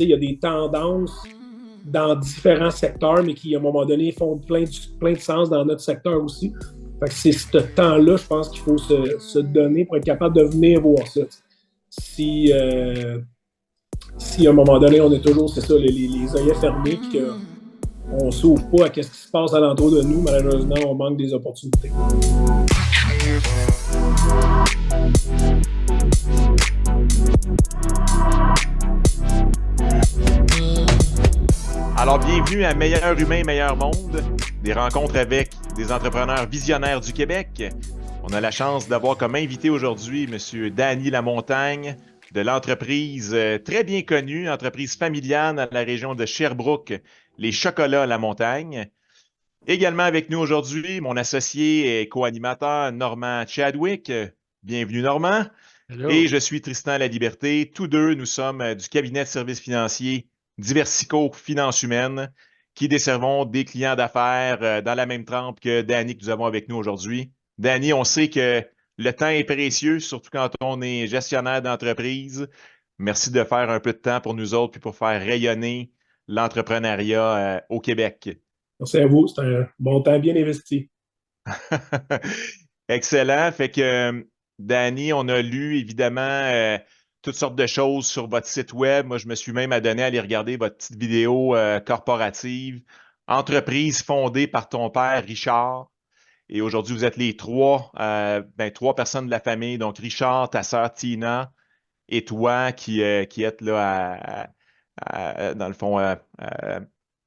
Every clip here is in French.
il y a des tendances dans différents secteurs, mais qui, à un moment donné, font plein de sens dans notre secteur aussi. Fait que c'est ce temps-là, je pense qu'il faut se donner pour être capable de venir voir ça. Si, si à un moment donné, on est toujours, c'est ça, les œillets fermés, puis qu'on ne s'ouvre pas à ce qui se passe alentour de nous, malheureusement, on manque des opportunités. Alors, bienvenue à Meilleur Humain, Meilleur Monde, des rencontres avec des entrepreneurs visionnaires du Québec. On a la chance d'avoir comme invité aujourd'hui M. Danny Lamontagne de l'entreprise très bien connue, entreprise familiale dans la région de Sherbrooke, les Chocolats Lamontagne. Également avec nous aujourd'hui, mon associé et co-animateur Normand Chadwick. Bienvenue Normand. Hello. Et je suis Tristan Laliberté. Tous deux, nous sommes du cabinet de services financiers Diversico Finances Humaines, qui desservons des clients d'affaires dans la même trempe que Danny que nous avons avec nous aujourd'hui. Danny, on sait que le temps est précieux, surtout quand on est gestionnaire d'entreprise. Merci de faire un peu de temps pour nous autres puis pour faire rayonner l'entrepreneuriat au Québec. Merci à vous, c'est un bon temps bien investi. Excellent. Fait que, Danny, on a lu évidemment toutes sortes de choses sur votre site web. Moi, je me suis même adonné à aller regarder votre petite vidéo corporative. Entreprise fondée par ton père, Richard. Et aujourd'hui, vous êtes les trois personnes de la famille. Donc, Richard, ta sœur Tina et toi qui êtes là dans le fond,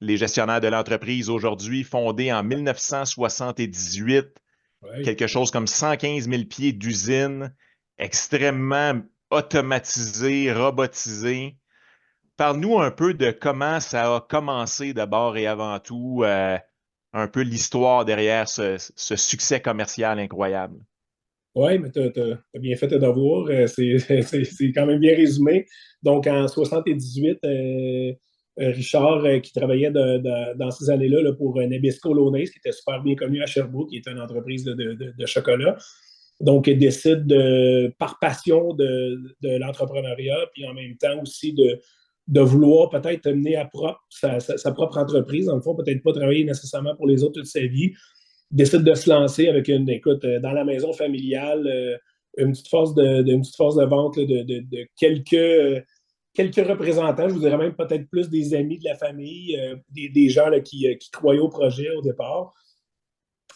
les gestionnaires de l'entreprise aujourd'hui, fondée en 1978. Ouais. Quelque chose comme 115 000 pieds d'usine, extrêmement automatisé, robotisé. Parle-nous un peu de comment ça a commencé d'abord et avant tout, un peu l'histoire derrière ce succès commercial incroyable. Oui, mais tu as bien fait tes devoirs. C'est quand même bien résumé. Donc, en 78, Richard, qui travaillait dans ces années-là là, pour Nabisco Launay, qui était super bien connu à Sherbrooke, qui est une entreprise de chocolat. Donc, il décide par passion de l'entrepreneuriat, puis en même temps aussi de vouloir peut-être mener à sa propre entreprise. Dans le fond, peut-être pas travailler nécessairement pour les autres toute sa vie. Décide de se lancer avec écoute, dans la maison familiale, une petite force de vente là, de quelques représentants, je vous dirais même peut-être plus des amis de la famille, des gens là, qui croyaient au projet au départ.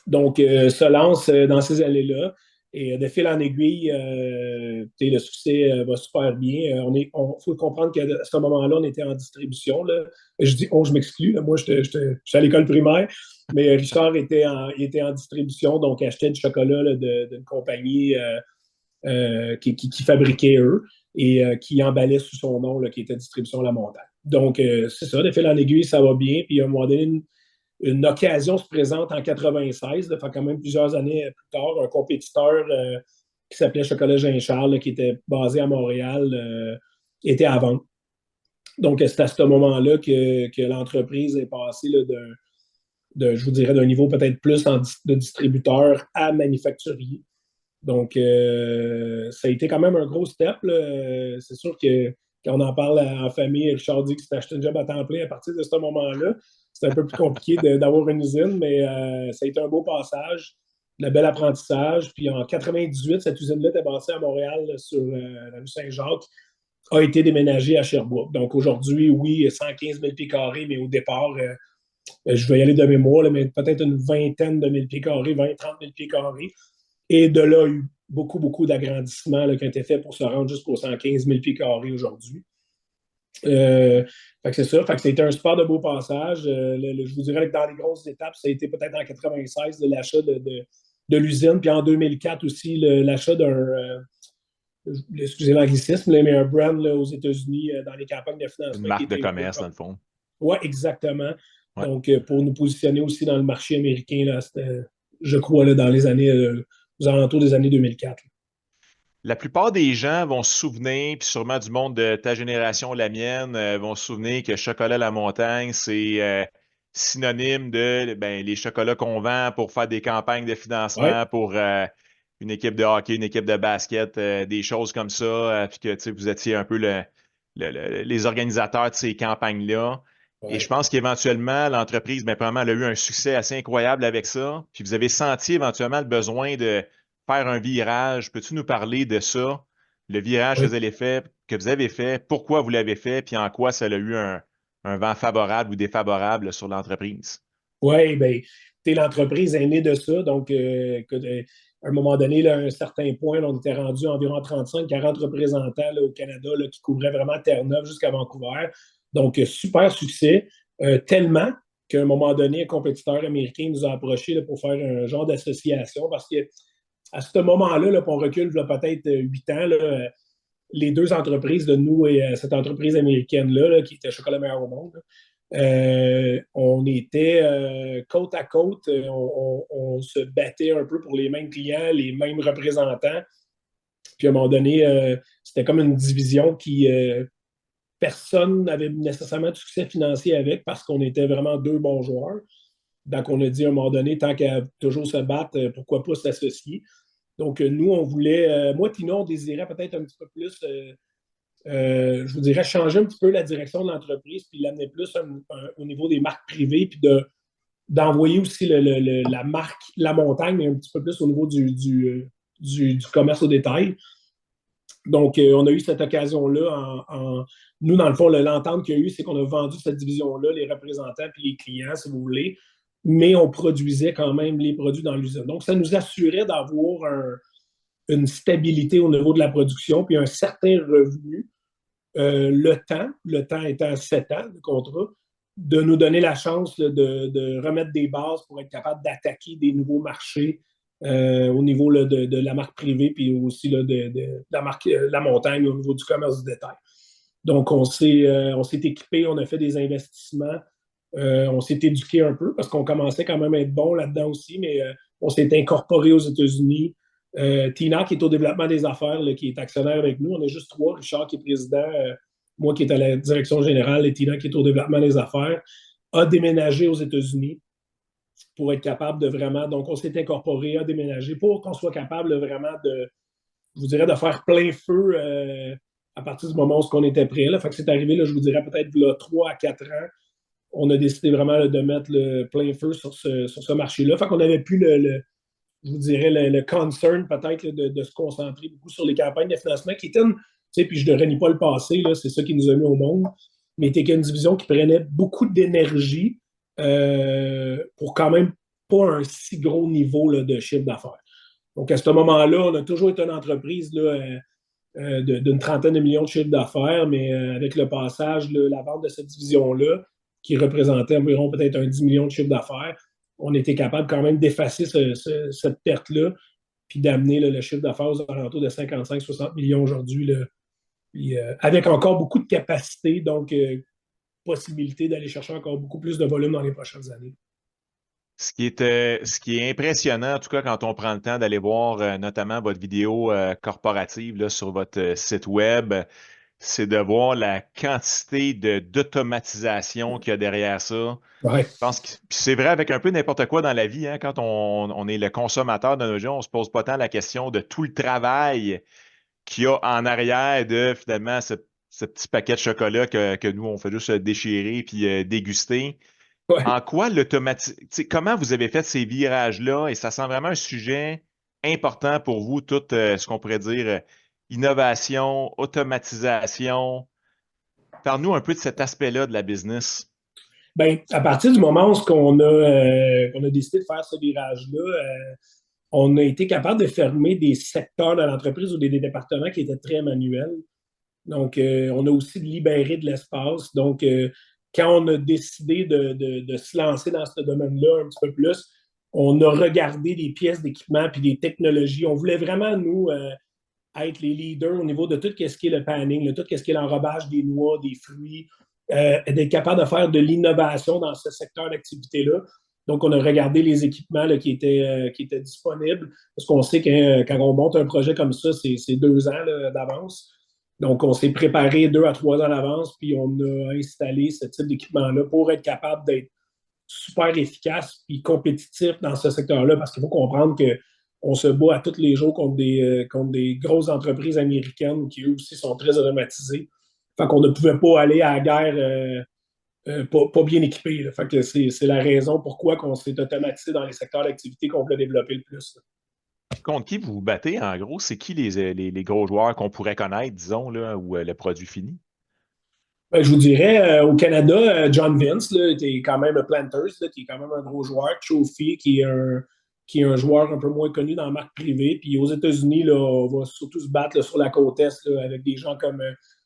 Donc, se lance dans ces années-là. Et de fil en aiguille, le succès va super bien. Faut comprendre qu'à ce moment-là, on était en distribution. Là. Je dis je m'exclus. Là. Moi, je suis à l'école primaire, mais Richard était en distribution, donc achetait du chocolat d'une compagnie qui fabriquait eux et qui emballait sous son nom, là, qui était Distribution La Montagne. Donc, c'est ça, de fil en aiguille, ça va bien. Puis à un moment donné, une occasion se présente en 96, là, fait quand même plusieurs années plus tard, un compétiteur qui s'appelait Chocolat Jean-Charles, qui était basé à Montréal, était à vendre. Donc, c'est à ce moment-là que l'entreprise est passée là, je vous dirais, d'un niveau peut-être plus de distributeur à manufacturier. Donc, ça a été quand même un gros step. Là. C'est sûr que quand on en parle en famille, Richard dit qu'il s'est acheté un job à temps plein à partir de ce moment-là. C'est un peu plus compliqué d'avoir une usine, mais ça a été un beau passage, un bel apprentissage. Puis en 98, cette usine-là était basée à Montréal sur la rue Saint-Jacques, a été déménagée à Sherbrooke. Donc aujourd'hui, oui, 115 000 pieds carrés, mais au départ, je vais y aller de mémoire, là, mais peut-être une vingtaine de mille pieds carrés, 20-30 000 pieds carrés. Et de là, il y a eu beaucoup, beaucoup d'agrandissements qui ont été faits pour se rendre jusqu'aux 115 000 pieds carrés aujourd'hui. Fait que c'est ça. Fait que c'était un super de beau passage. Je vous dirais que dans les grosses étapes, ça a été peut-être en 96 l'achat de l'usine, puis en 2004 aussi l'achat d'un, excusez l'anglicisme, mais un brand là, aux États-Unis dans les campagnes de financement. Une marque de commerce, dans le fond. Oui, exactement. Ouais. Donc, pour nous positionner aussi dans le marché américain, là, je crois, là, dans les années, aux alentours des années 2004. La plupart des gens vont se souvenir, puis sûrement du monde de ta génération, la mienne, vont se souvenir que Chocolat La Montagne, c'est synonyme de les chocolats qu'on vend pour faire des campagnes de financement pour une équipe de hockey, une équipe de basket, des choses comme ça, puis que vous étiez un peu les organisateurs de ces campagnes-là. Et je Ouais. pense qu'éventuellement, l'entreprise, bien, probablement, elle a eu un succès assez incroyable avec ça. Puis vous avez senti éventuellement le besoin de faire un virage. Peux-tu nous parler de ça? Le virage Oui. que vous avez fait, pourquoi vous l'avez fait, puis en quoi ça a eu un vent favorable ou défavorable sur l'entreprise? Oui, bien, l'entreprise est née de ça. Donc, écoute, à un moment donné, là, à un certain point, là, on était rendu à environ 35-40 représentants là, au Canada là, qui couvraient vraiment Terre-Neuve jusqu'à Vancouver. Donc, super succès. Tellement qu'à un moment donné, un compétiteur américain nous a approchés là, pour faire un genre d'association parce que à ce moment-là, là, on recule peut-être 8 ans, là, les deux entreprises de nous et cette entreprise américaine-là, là, qui était Chocolat Meilleur au monde, on était côte à côte, on se battait un peu pour les mêmes clients, les mêmes représentants. Puis à un moment donné, c'était comme une division qui personne n'avait nécessairement de succès financier avec parce qu'on était vraiment deux bons joueurs. Donc on a dit à un moment donné, tant qu'à toujours se battre, pourquoi pas s'associer. Donc nous, on voulait, moi, Tino, on désirait peut-être un petit peu plus je vous dirais, changer un petit peu la direction de l'entreprise, puis l'amener plus au niveau des marques privées, puis d'envoyer aussi la marque La Montagne, mais un petit peu plus au niveau du commerce au détail. Donc, on a eu cette occasion-là. Nous, dans le fond, l'entente qu'il y a eu, c'est qu'on a vendu cette division-là, les représentants puis les clients, si vous voulez, mais on produisait quand même les produits dans l'usine. Donc, ça nous assurait d'avoir une stabilité au niveau de la production, puis un certain revenu le temps étant 7 ans de contrat, de nous donner la chance là, de remettre des bases pour être capable d'attaquer des nouveaux marchés au niveau là, de la marque privée, puis aussi là, de la marque La Montagne au niveau du commerce du détail. Donc, on s'est équipé, on a fait des investissements, on s'est éduqué un peu parce qu'on commençait quand même à être bon là-dedans aussi, mais on s'est incorporé aux États-Unis. Tina, qui est au développement des affaires, là, qui est actionnaire avec nous. On est juste trois. Richard, qui est président, moi qui est à la direction générale, et Tina, qui est au développement des affaires, a déménagé aux États-Unis pour être capable de vraiment. Donc, on s'est incorporé, a déménagé pour qu'on soit capable vraiment je vous dirais, de faire plein feu à partir du moment où on était prêt. Là. Fait que c'est arrivé, là, je vous dirais, peut-être là, 3 à 4 ans. On a décidé vraiment là, de mettre le plein feu sur ce marché-là. Fait qu'on n'avait plus je vous dirais, le concern peut-être de se concentrer beaucoup sur les campagnes de financement qui étaient, tu sais, puis je ne renie pas le passé, là, c'est ça qui nous a mis au monde, mais était une division qui prenait beaucoup d'énergie pour quand même pas un si gros niveau là, de chiffre d'affaires. Donc, à ce moment-là, on a toujours été une entreprise là, d'une trentaine de millions de chiffres d'affaires, mais avec le passage, là, la vente de cette division-là, qui représentait environ peut-être un 10 millions de chiffre d'affaires, on était capable quand même d'effacer cette perte-là, puis d'amener le chiffre d'affaires aux alentours de 55-60 millions aujourd'hui, là, puis, avec encore beaucoup de capacité, donc possibilité d'aller chercher encore beaucoup plus de volume dans les prochaines années. Ce qui est impressionnant, en tout cas, quand on prend le temps d'aller voir notamment votre vidéo corporative là, sur votre site web, c'est de voir la quantité d'automatisation qu'il y a derrière ça. Ouais. Je pense que puis c'est vrai avec un peu n'importe quoi dans la vie, hein, quand on est le consommateur de nos jours, on se pose pas tant la question de tout le travail qu'il y a en arrière de finalement ce petit paquet de chocolat que nous, on fait juste déchirer puis déguster. Ouais. En quoi comment vous avez fait ces virages-là? Et ça sent vraiment un sujet important pour vous, tout ce qu'on pourrait dire innovation, automatisation. Parle-nous un peu de cet aspect-là de la business. Ben, à partir du moment où on a décidé de faire ce virage-là, on a été capable de fermer des secteurs de l'entreprise ou des départements qui étaient très manuels. Donc, on a aussi libéré de l'espace. Donc, quand on a décidé de se lancer dans ce domaine-là un petit peu plus, on a regardé des pièces d'équipement puis des technologies. On voulait vraiment, nous, être les leaders au niveau de tout ce qui est le panning, tout ce qui est l'enrobage des noix, des fruits, d'être capable de faire de l'innovation dans ce secteur d'activité-là. Donc, on a regardé les équipements là, qui étaient disponibles, parce qu'on sait que quand on monte un projet comme ça, c'est 2 ans là, d'avance. Donc, on s'est préparé 2 à 3 ans d'avance, puis on a installé ce type d'équipement-là pour être capable d'être super efficace et compétitif dans ce secteur-là, parce qu'il faut comprendre qu'on se bat à tous les jours contre des grosses entreprises américaines qui, eux aussi, sont très automatisées. Fait qu'on ne pouvait pas aller à la guerre pas bien équipé. Là. Fait que c'est la raison pourquoi on s'est automatisé dans les secteurs d'activité qu'on peut développer le plus. Là. Contre qui vous vous battez, en gros? C'est qui les gros joueurs qu'on pourrait connaître, disons, là, ou le produit fini? Ben, je vous dirais, au Canada, John Vince, là, qui est quand même un Planters, là, qui est quand même un gros joueur. Trophy, qui est un joueur un peu moins connu dans la marque privée. Puis aux États-Unis, là, on va surtout se battre là, sur la côte Est là, avec des gens comme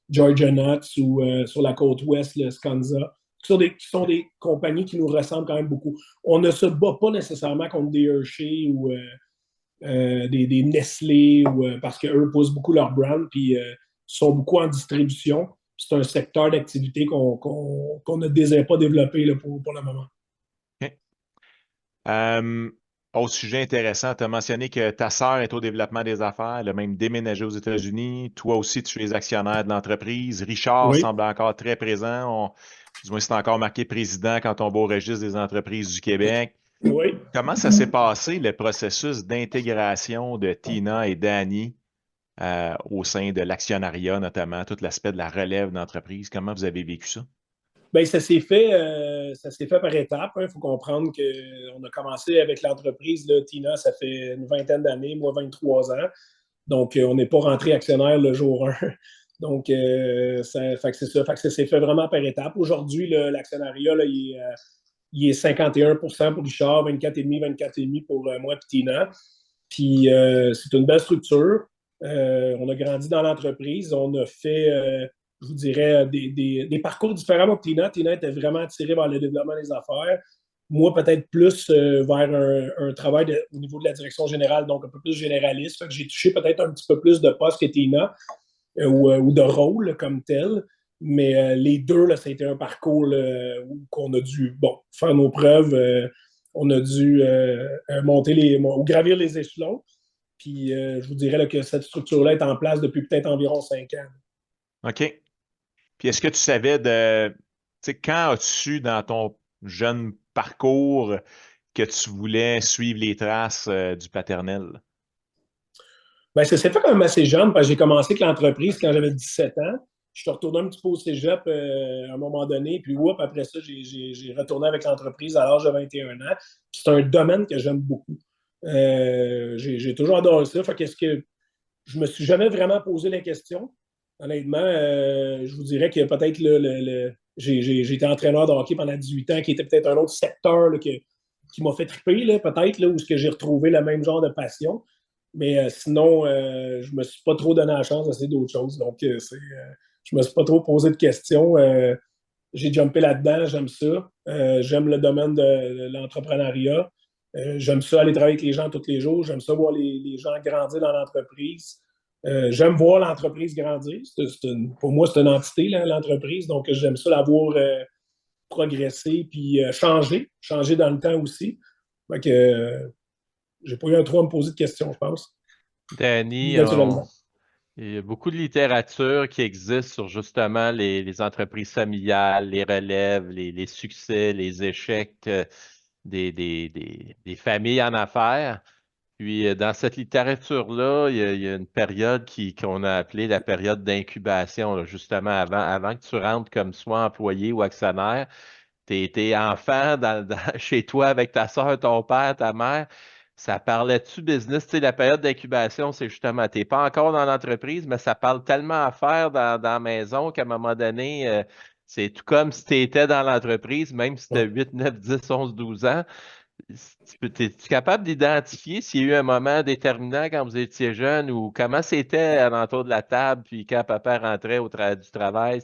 Georgia Nuts ou sur la côte Ouest, le Skanza, qui sont des compagnies qui nous ressemblent quand même beaucoup. On ne se bat pas nécessairement contre des Hershey ou des Nestlé ou, parce qu'eux poussent beaucoup leur brand puis sont beaucoup en distribution. C'est un secteur d'activité qu'on ne désire pas développer là, pour le moment. OK. Autre sujet intéressant, tu as mentionné que ta sœur est au développement des affaires, elle a même déménagé aux États-Unis. Toi aussi, tu es actionnaire de l'entreprise. Richard Oui, semble encore très présent. Du moins, c'est encore marqué président quand on va au registre des entreprises du Québec. oui. Comment ça s'est passé, le processus d'intégration de Tina et Danny au sein de l'actionnariat, notamment, tout l'aspect de la relève d'entreprise? Comment vous avez vécu ça? Bien, ça s'est fait par étapes. Il faut comprendre qu'on a commencé avec l'entreprise. Là, Tina, ça fait une vingtaine d'années, moi 23 ans. Donc, on n'est pas rentré actionnaire le jour 1. Donc, fait que c'est ça. Fait que ça s'est fait vraiment par étapes. Aujourd'hui, l'actionnariat, là, il est 51 pour Richard, 24,5, 24,5 pour moi et Tina. Puis, c'est une belle structure. On a grandi dans l'entreprise. On a fait, je vous dirais, des parcours différents pour Tina. Tina était vraiment attirée vers le développement des affaires. Moi, peut-être plus vers un travail au niveau de la direction générale, donc un peu plus généraliste. Fait que j'ai touché peut-être un petit peu plus de postes que Tina ou de rôle comme tel. Mais les deux, là, ça a été un parcours là, où on a dû faire nos preuves. On a dû monter ou gravir les échelons. Puis je vous dirais là, que cette structure-là est en place depuis peut-être environ 5 ans. OK. Puis est-ce que tu savais tu sais, quand as-tu dans ton jeune parcours que tu voulais suivre les traces du paternel? Ben, ça s'est fait quand même assez jeune, parce que j'ai commencé avec l'entreprise quand j'avais 17 ans. Je suis retourné un petit peu au cégep à un moment donné, puis après ça, j'ai retourné avec l'entreprise à l'âge de 21 ans. C'est un domaine que j'aime beaucoup. J'ai toujours adoré ça. Fait qu'est-ce que je me suis jamais vraiment posé la question. Honnêtement, je vous dirais que peut-être j'ai été entraîneur de hockey pendant 18 ans, qui était peut-être un autre secteur là, qui m'a fait triper, peut-être, là, où j'ai retrouvé le même genre de passion. Mais sinon, je me suis pas trop donné la chance d'essayer d'autres choses. Donc, je me suis pas trop posé de questions. J'ai jumpé là-dedans, j'aime ça. J'aime le domaine de l'entrepreneuriat. J'aime ça aller travailler avec les gens tous les jours. J'aime ça voir les gens grandir dans l'entreprise. J'aime voir l'entreprise grandir. Pour moi, c'est une entité, l'entreprise. Donc, j'aime ça la voir progresser puis changer dans le temps aussi. Fait que j'ai pas eu un trop à me poser de questions, je pense. Danny, Naturellement. il y a beaucoup de littérature qui existe sur justement les entreprises familiales, les relèves, les succès, les échecs des familles en affaires. Puis dans cette littérature-là, il y a une période qu'on a appelée la période d'incubation, là, justement avant que tu rentres comme soit employé ou actionnaire. T'es enfant chez toi avec ta soeur, ton père, ta mère. Ça parlait-tu business? Tu sais, la période d'incubation, c'est justement, t'es pas encore dans l'entreprise, mais ça parle tellement à faire dans la maison qu'à un moment donné, c'est tout comme si tu étais dans l'entreprise, même si tu as 8, 9, 10, 11, 12 ans. Es-tu capable d'identifier s'il y a eu un moment déterminant quand vous étiez jeune ou comment c'était alentour de la table, puis quand papa rentrait du travail,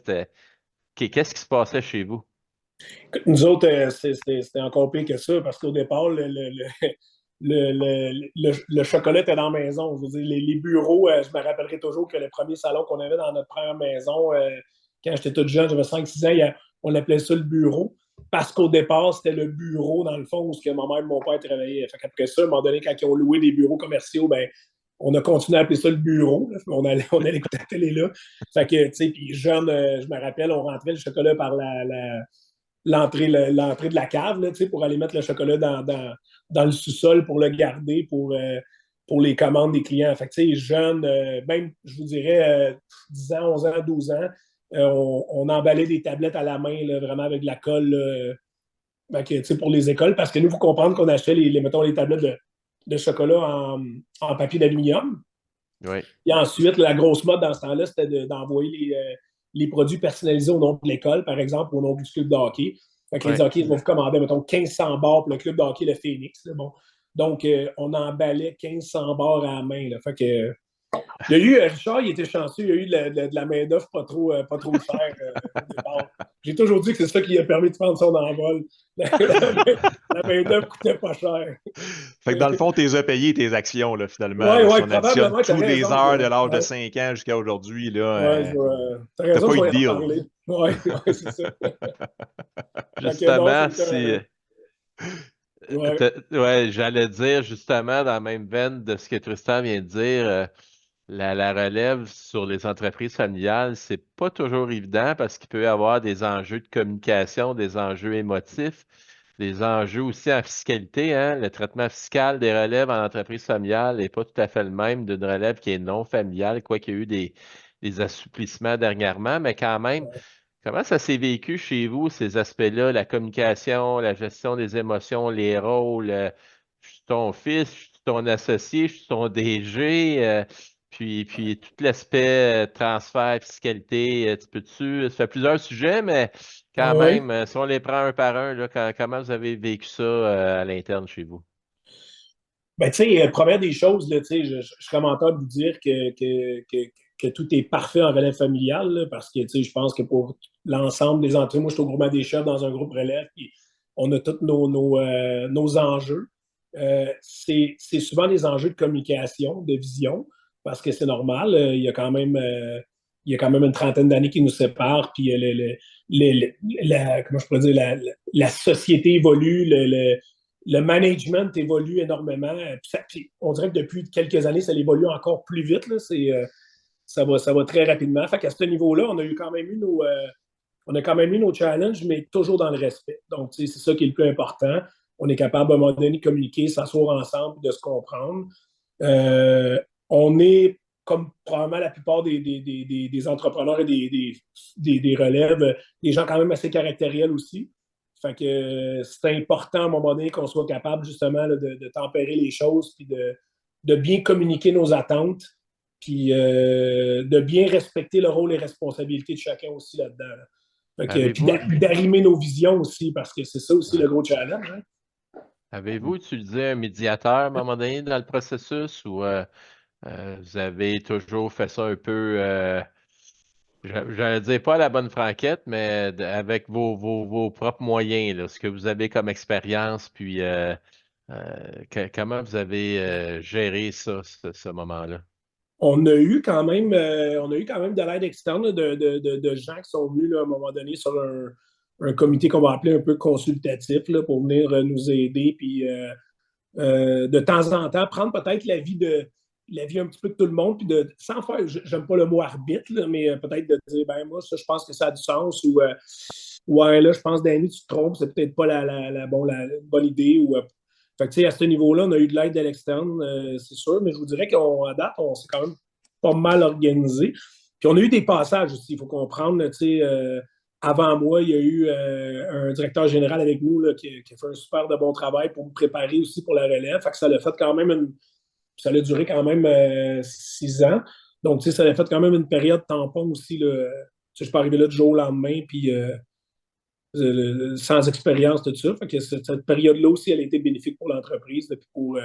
qu'est-ce qui se passait chez vous? Nous autres, c'était encore pire que ça parce qu'au départ, le chocolat était dans la maison. Je veux dire, les bureaux, je me rappellerai toujours que le premier salon qu'on avait dans notre première maison, quand j'étais tout jeune, j'avais 5-6 ans, on appelait ça le bureau. Parce qu'au départ, c'était le bureau, dans le fond, où que ma mère et mon père travaillaient. Fait qu'après ça, à un moment donné, quand ils ont loué des bureaux commerciaux, ben, on a continué à appeler ça le bureau. Là. On allait écouter la télé là. Fait que, tu sais, puis jeune, je me rappelle, on rentrait le chocolat par l'entrée de la cave là, pour aller mettre le chocolat dans le sous-sol pour le garder pour les commandes des clients. Fait que, jeune, même, je vous dirais, 10 ans, 11 ans, 12 ans, On emballait des tablettes à la main, là, vraiment avec de la colle pour les écoles, parce que nous, il faut comprendre qu'on achetait mettons, les tablettes de chocolat en papier d'aluminium. Oui. Et ensuite, la grosse mode dans ce temps-là, c'était d'envoyer les produits personnalisés au nom de l'école, par exemple, au nom du club de hockey. Fait que les hockey vont vous commander, mettons, 1500 bars pour le club de hockey, le Phoenix. Là, bon. Donc, on emballait 1500 bars à la main. Là. Fait que, il y a eu, Richard, il était chanceux, il y a eu de la main-d'œuvre pas trop chère au départ. J'ai toujours dit que c'est ça qui a permis de prendre son envol. La main-d'œuvre coûtait pas cher. Fait que dans le fond, tu les as payés, tes actions, là, finalement. Oui, Là, oui, si on additionne probablement, tu as toutes les raison. heures de l'âge de 5 ans jusqu'à aujourd'hui, là, Tu as t'as raison, pas je eu vais de en deal. parler. Oui, c'est ça. Justement, j'allais dire, justement, dans la même veine de ce que Tristan vient de dire, la relève sur les entreprises familiales, c'est pas toujours évident parce qu'il peut y avoir des enjeux de communication, des enjeux émotifs, des enjeux aussi en fiscalité. Hein? Le traitement fiscal des relèves en entreprise familiale n'est pas tout à fait le même d'une relève qui est non familiale, quoi qu'il y ait eu des assouplissements dernièrement, mais quand même, comment ça s'est vécu chez vous, ces aspects-là, la communication, la gestion des émotions, les rôles? Je suis ton fils, je suis ton associé, je suis ton DG, puis tout l'aspect transfert, fiscalité, ça fait plusieurs sujets, mais quand Oui. même, si on les prend un par un, là, comment vous avez vécu ça à l'interne chez vous? Ben, tu sais, première des choses, là, je serais menteur de vous dire que tout est parfait en relève familiale, là, parce que je pense que pour l'ensemble des entreprises, moi, je suis au groupement des chefs dans un groupe relève, puis on a tous nos enjeux. C'est souvent des enjeux de communication, de vision, parce que c'est normal. Il y a quand même une trentaine d'années qui nous séparent, puis comment je pourrais dire, la société évolue, le management évolue énormément. Puis on dirait que depuis quelques années, ça évolue encore plus vite. Là. Ça va très rapidement. Fait qu'à ce niveau-là, on a quand même eu nos challenges, mais toujours dans le respect. Donc, c'est ça qui est le plus important. On est capable, à un moment donné, de communiquer, s'asseoir ensemble, de se comprendre. On est, comme probablement la plupart des entrepreneurs et des relèves, des gens quand même assez caractériels aussi. Fait que c'est important à un moment donné qu'on soit capable justement là, de tempérer les choses puis de bien communiquer nos attentes puis de bien respecter le rôle et responsabilités de chacun aussi là-dedans. Là. Puis d'arrimer nos visions aussi parce que c'est ça aussi le gros challenge. Hein? Avez-vous utilisé un médiateur à un moment donné dans le processus ou vous avez toujours fait ça un peu j'allais dire pas à la bonne franquette, mais avec vos propres moyens, là, ce que vous avez comme expérience, puis comment vous avez géré ça, ce moment-là? On a eu quand même de l'aide externe là, de gens qui sont venus là, à un moment donné sur un comité qu'on va appeler un peu consultatif là, pour venir nous aider. Puis de temps en temps, prendre peut-être la vie un petit peu de tout le monde, puis sans faire, j'aime pas le mot arbitre, là, mais peut-être de dire, ben moi, ça, je pense que ça a du sens, ou ouais, là, je pense, Danny, tu te trompes, c'est peut-être pas la bonne idée, ou fait que, tu sais, à ce niveau-là, on a eu de l'aide de l'externe, c'est sûr, mais je vous dirais qu'à date, on s'est quand même pas mal organisé. Puis on a eu des passages aussi, il faut comprendre, tu sais, avant moi, il y a eu un directeur général avec nous là, qui a fait un super de bon travail pour me préparer aussi pour la relève. Fait que ça l'a fait quand même ça a duré quand même 6 ans. Donc, tu sais, ça a fait quand même une période tampon aussi. Là. Tu sais, je suis pas arrivé là du jour au lendemain, puis sans expérience, tout ça. Fait que cette période-là aussi, elle a été bénéfique pour l'entreprise. Puis pour,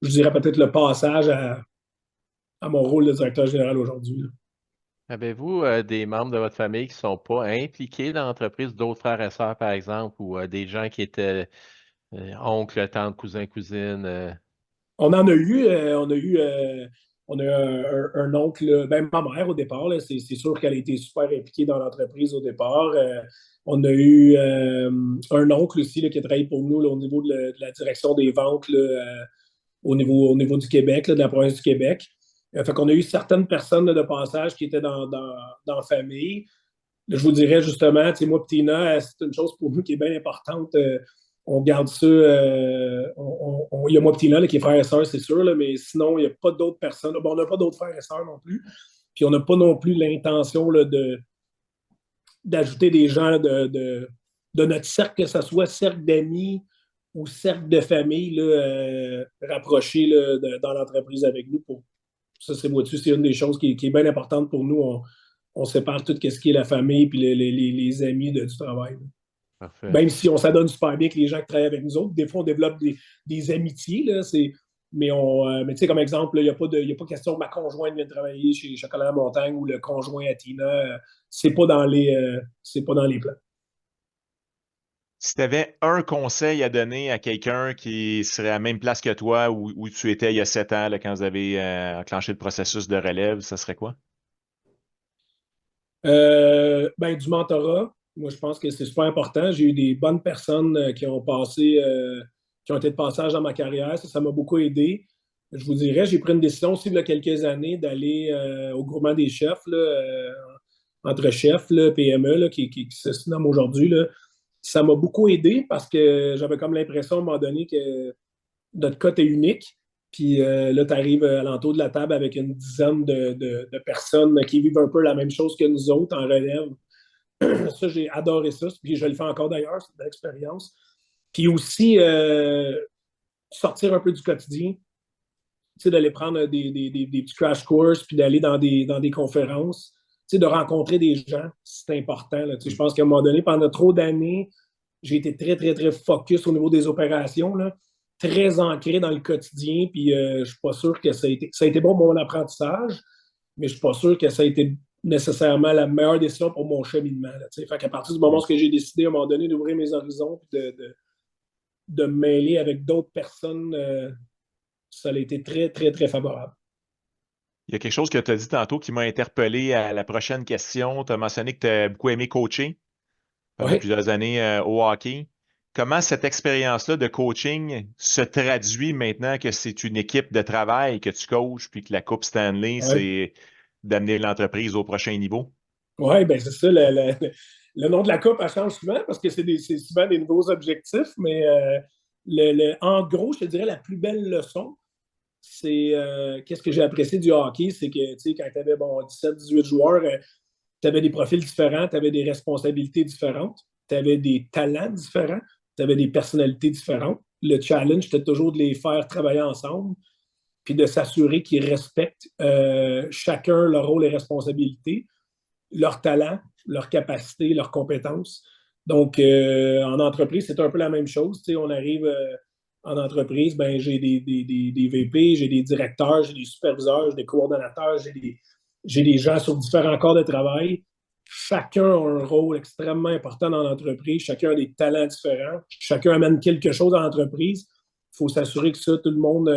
je dirais peut-être le passage à mon rôle de directeur général aujourd'hui. Avez-vous des membres de votre famille qui ne sont pas impliqués dans l'entreprise, d'autres frères et sœurs, par exemple, ou des gens qui étaient oncles, tantes, cousins, cousines? On en a eu, on a eu un oncle, ben, ma mère au départ, c'est sûr qu'elle a été super impliquée dans l'entreprise au départ. On a eu un oncle aussi là, qui a travaillé pour nous là, au niveau de la direction des ventes là, au niveau du Québec, là, de la province du Québec. Fait qu'on a eu certaines personnes là, de passage qui étaient dans la famille. Là, je vous dirais justement, tu sais, moi, Tina, c'est une chose pour nous qui est bien importante. On garde ça. Il y a moi, Tina, là, qui est frère et sœur, c'est sûr, là, mais sinon, il n'y a pas d'autres personnes. Bon, on n'a pas d'autres frères et sœurs non plus. Puis on n'a pas non plus l'intention là, d'ajouter des gens de notre cercle, que ce soit cercle d'amis ou cercle de famille là, rapprochés là, dans l'entreprise avec nous. Ça, c'est une des choses qui est bien importante pour nous. On sépare tout ce qui est la famille et les amis du travail. Parfait. Même si on s'adonne super bien avec les gens qui travaillent avec nous autres, des fois, on développe des amitiés. Là, mais tu sais, comme exemple, il n'y a pas question que ma conjointe vienne travailler chez Chocolat à Montagne ou le conjoint à Tina. C'est pas dans les plans. Si tu avais un conseil à donner à quelqu'un qui serait à la même place que toi où tu étais il y a 7 ans, là, quand vous avez enclenché le processus de relève, ça serait quoi? Du mentorat. Moi, je pense que c'est super important. J'ai eu des bonnes personnes qui ont été de passage dans ma carrière. Ça m'a beaucoup aidé. Je vous dirais, j'ai pris une décision aussi il y a quelques années d'aller au groupement des chefs, là, entre chefs, là, PME, là, qui se nomme aujourd'hui. Là. Ça m'a beaucoup aidé parce que j'avais comme l'impression à un moment donné que notre cas est unique. Puis là, tu arrives à l'entour de la table avec une dizaine de personnes qui vivent un peu la même chose que nous autres en relève. Ça, j'ai adoré ça. Puis je le fais encore d'ailleurs, c'est de l'expérience. Puis aussi, sortir un peu du quotidien. Tu sais, d'aller prendre des petits crash courses, puis d'aller dans des conférences. Tu sais, de rencontrer des gens, c'est important. Là. Tu sais, je pense qu'à un moment donné, pendant trop d'années, j'ai été très, très, très focus au niveau des opérations, là, très ancré dans le quotidien, puis je ne suis pas sûr que ça a été bon pour mon apprentissage, mais je ne suis pas sûr que ça a été nécessairement la meilleure décision pour mon cheminement. Là, fait qu'à partir du moment où j'ai décidé à un moment donné d'ouvrir mes horizons et de me mêler avec d'autres personnes, ça a été très, très, très favorable. Il y a quelque chose que tu as dit tantôt qui m'a interpellé à la prochaine question. Tu as mentionné que tu as beaucoup aimé coacher pendant Ouais. plusieurs années au hockey. Comment cette expérience-là de coaching se traduit maintenant que c'est une équipe de travail que tu coaches, puis que la Coupe Stanley, Ouais. c'est d'amener l'entreprise au prochain niveau? Oui, ben c'est ça. Le nom de la coupe, elle change souvent parce que c'est souvent des nouveaux objectifs, mais en gros, je te dirais la plus belle leçon, c'est qu'est-ce que j'ai apprécié du hockey, c'est que tu sais, quand tu avais 17-18 joueurs, tu avais des profils différents, tu avais des responsabilités différentes, tu avais des talents différents, tu avais des personnalités différentes. Le challenge, c'était toujours de les faire travailler ensemble, puis de s'assurer qu'ils respectent chacun leur rôle et responsabilités, leur talent, leur capacité, leurs compétences. Donc, en entreprise, c'est un peu la même chose. Tu sais, on arrive en entreprise, ben, j'ai des VP, j'ai des directeurs, j'ai des superviseurs, j'ai des coordonnateurs, j'ai des gens sur différents corps de travail. Chacun a un rôle extrêmement important dans l'entreprise. Chacun a des talents différents. Chacun amène quelque chose à l'entreprise. Il faut s'assurer que ça, tout le monde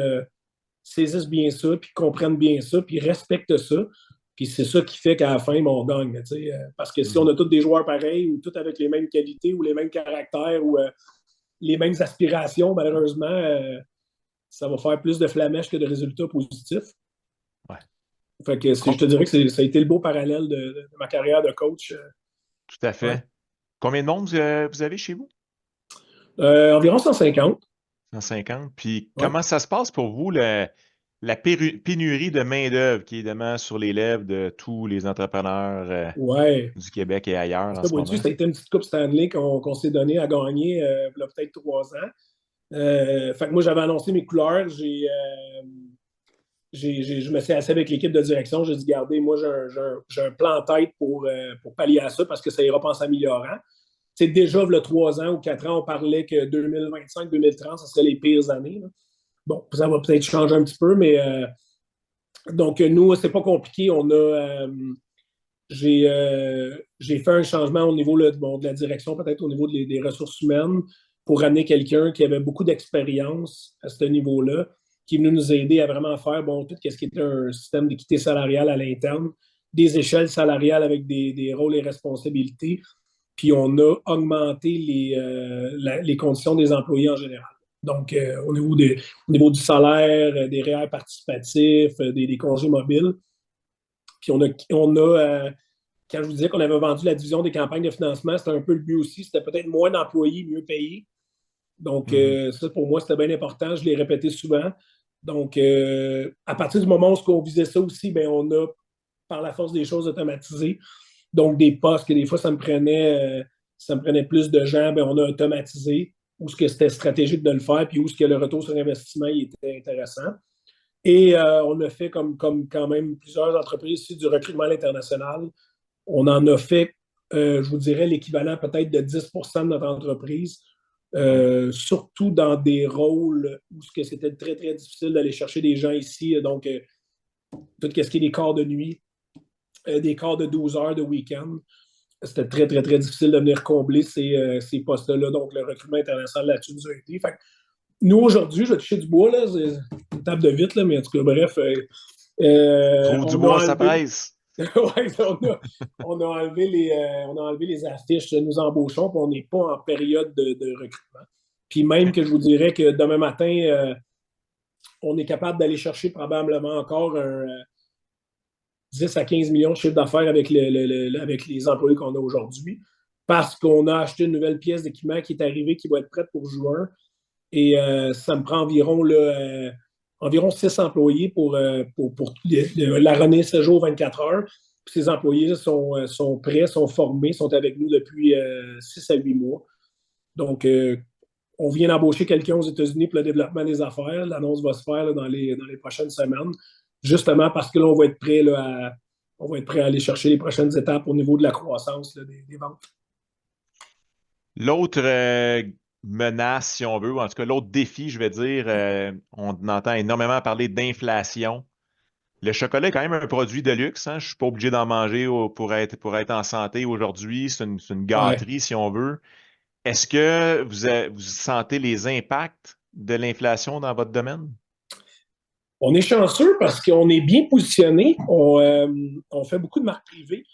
saisisse bien ça, puis comprenne bien ça, puis respecte ça. Puis c'est ça qui fait qu'à la fin, on gagne. Parce que si on a tous des joueurs pareils ou tous avec les mêmes qualités ou les mêmes caractères ou les mêmes aspirations, malheureusement, ça va faire plus de flamèches que de résultats positifs. Ouais. Fait que je te dirais que ça a été le beau parallèle de ma carrière de coach. Tout à fait. Ouais. Combien de monde vous avez chez vous? Environ 150. 150. Puis Ouais. comment ça se passe pour vous, la pénurie de main-d'œuvre qui est évidemment sur les lèvres de tous les entrepreneurs Ouais. du Québec et ailleurs en Ça, ce moment? ça a été une petite coupe Stanley qu'on s'est donné à gagner il y a peut-être 3 ans. Fait que moi, j'avais annoncé mes couleurs. Je me suis assis avec l'équipe de direction. J'ai dit, regardez, moi, j'ai un plan en tête pour pallier à ça parce que ça ira pas en s'améliorant. C'est déjà, il y a 3 ans ou 4 ans, on parlait que 2025-2030, ce serait les pires années. Là. Bon, ça va peut-être changer un petit peu, mais donc, nous, c'est pas compliqué. J'ai fait un changement au niveau de la direction, peut-être au niveau des ressources humaines, pour amener quelqu'un qui avait beaucoup d'expérience à ce niveau-là, qui est venu nous aider à vraiment faire tout ce qui était un système d'équité salariale à l'interne, des échelles salariales avec des rôles et responsabilités, puis on a augmenté les conditions des employés en général. Donc, au niveau du salaire, des REER participatifs, des congés mobiles. Puis quand je vous disais qu'on avait vendu la division des campagnes de financement, c'était un peu le but aussi. C'était peut-être moins d'employés, mieux payés. Donc, ça, pour moi, c'était bien important. Je l'ai répété souvent. Donc, à partir du moment où on visait ça aussi, bien, on a, par la force des choses, automatisé. Donc, des postes que des fois, ça me prenait plus de gens, ben, on a automatisé où ce que c'était stratégique de le faire, puis où ce que le retour sur investissement il était intéressant. Et on a fait comme quand même plusieurs entreprises ici du recrutement à l'international. On en a fait, je vous dirais, l'équivalent peut-être de 10% de notre entreprise, surtout dans des rôles où c'était très, très difficile d'aller chercher des gens ici. Donc, tout ce qui est des quarts de nuit, des quarts de 12 heures de week-end, c'était très, très, très difficile de venir combler ces postes-là. Donc, le recrutement international là-dessus nous a aidé. Fait que nous, aujourd'hui, je vais toucher du bois, là, c'est une table de vite, là, mais en tout cas, bref, Trouve du bois, ça presse. Ouais, on a enlevé les affiches de nous embauchons, puis on n'est pas en période de recrutement. Puis même que je vous dirais que demain matin, on est capable d'aller chercher probablement encore un 10 à 15 millions de chiffre d'affaires avec les employés qu'on a aujourd'hui, parce qu'on a acheté une nouvelle pièce d'équipement qui est arrivée, qui va être prête pour juin. Et ça me prend environ 6 employés pour la remise 7 jours, 24 heures. Puis ces employés sont prêts, sont formés, sont avec nous depuis 6 à 8 mois. Donc, on vient d'embaucher quelqu'un aux États-Unis pour le développement des affaires. L'annonce va se faire là, dans les prochaines semaines, justement parce que là, on va être prêt à aller chercher les prochaines étapes au niveau de la croissance là, des ventes. L'autre menace, si on veut, ou en tout cas l'autre défi, je vais dire, on entend énormément parler d'inflation. Le chocolat est quand même un produit de luxe. Hein? Je ne suis pas obligé d'en manger pour être en santé aujourd'hui. C'est une gâterie, Ouais. si on veut. Est-ce que vous sentez les impacts de l'inflation dans votre domaine? On est chanceux parce qu'on est bien positionné. On fait beaucoup de marques privées.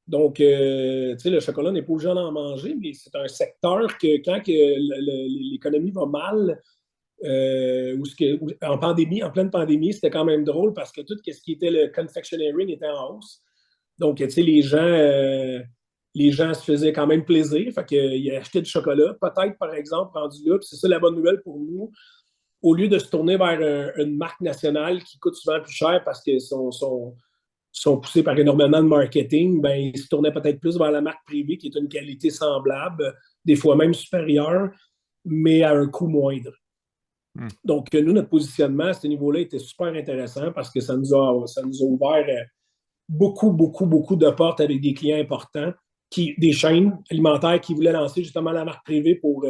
Donc, tu sais, le chocolat n'est pas obligé d'en manger, mais c'est un secteur que quand l'économie va mal, en pleine pandémie, c'était quand même drôle parce que tout ce qui était le confectionery était en hausse. Donc, tu sais, les gens se faisaient quand même plaisir. Fait qu'ils achetaient du chocolat. Peut-être, par exemple, rendu là, puis c'est ça la bonne nouvelle pour nous, au lieu de se tourner vers une marque nationale qui coûte souvent plus cher parce qu'ils sont poussés par énormément de marketing, ben, ils se tournaient peut-être plus vers la marque privée qui est une qualité semblable, des fois même supérieure, mais à un coût moindre. Donc, nous, notre positionnement à ce niveau-là était super intéressant parce que ça nous a ouvert beaucoup, beaucoup, beaucoup de portes avec des clients importants, des chaînes alimentaires qui voulaient lancer justement la marque privée pour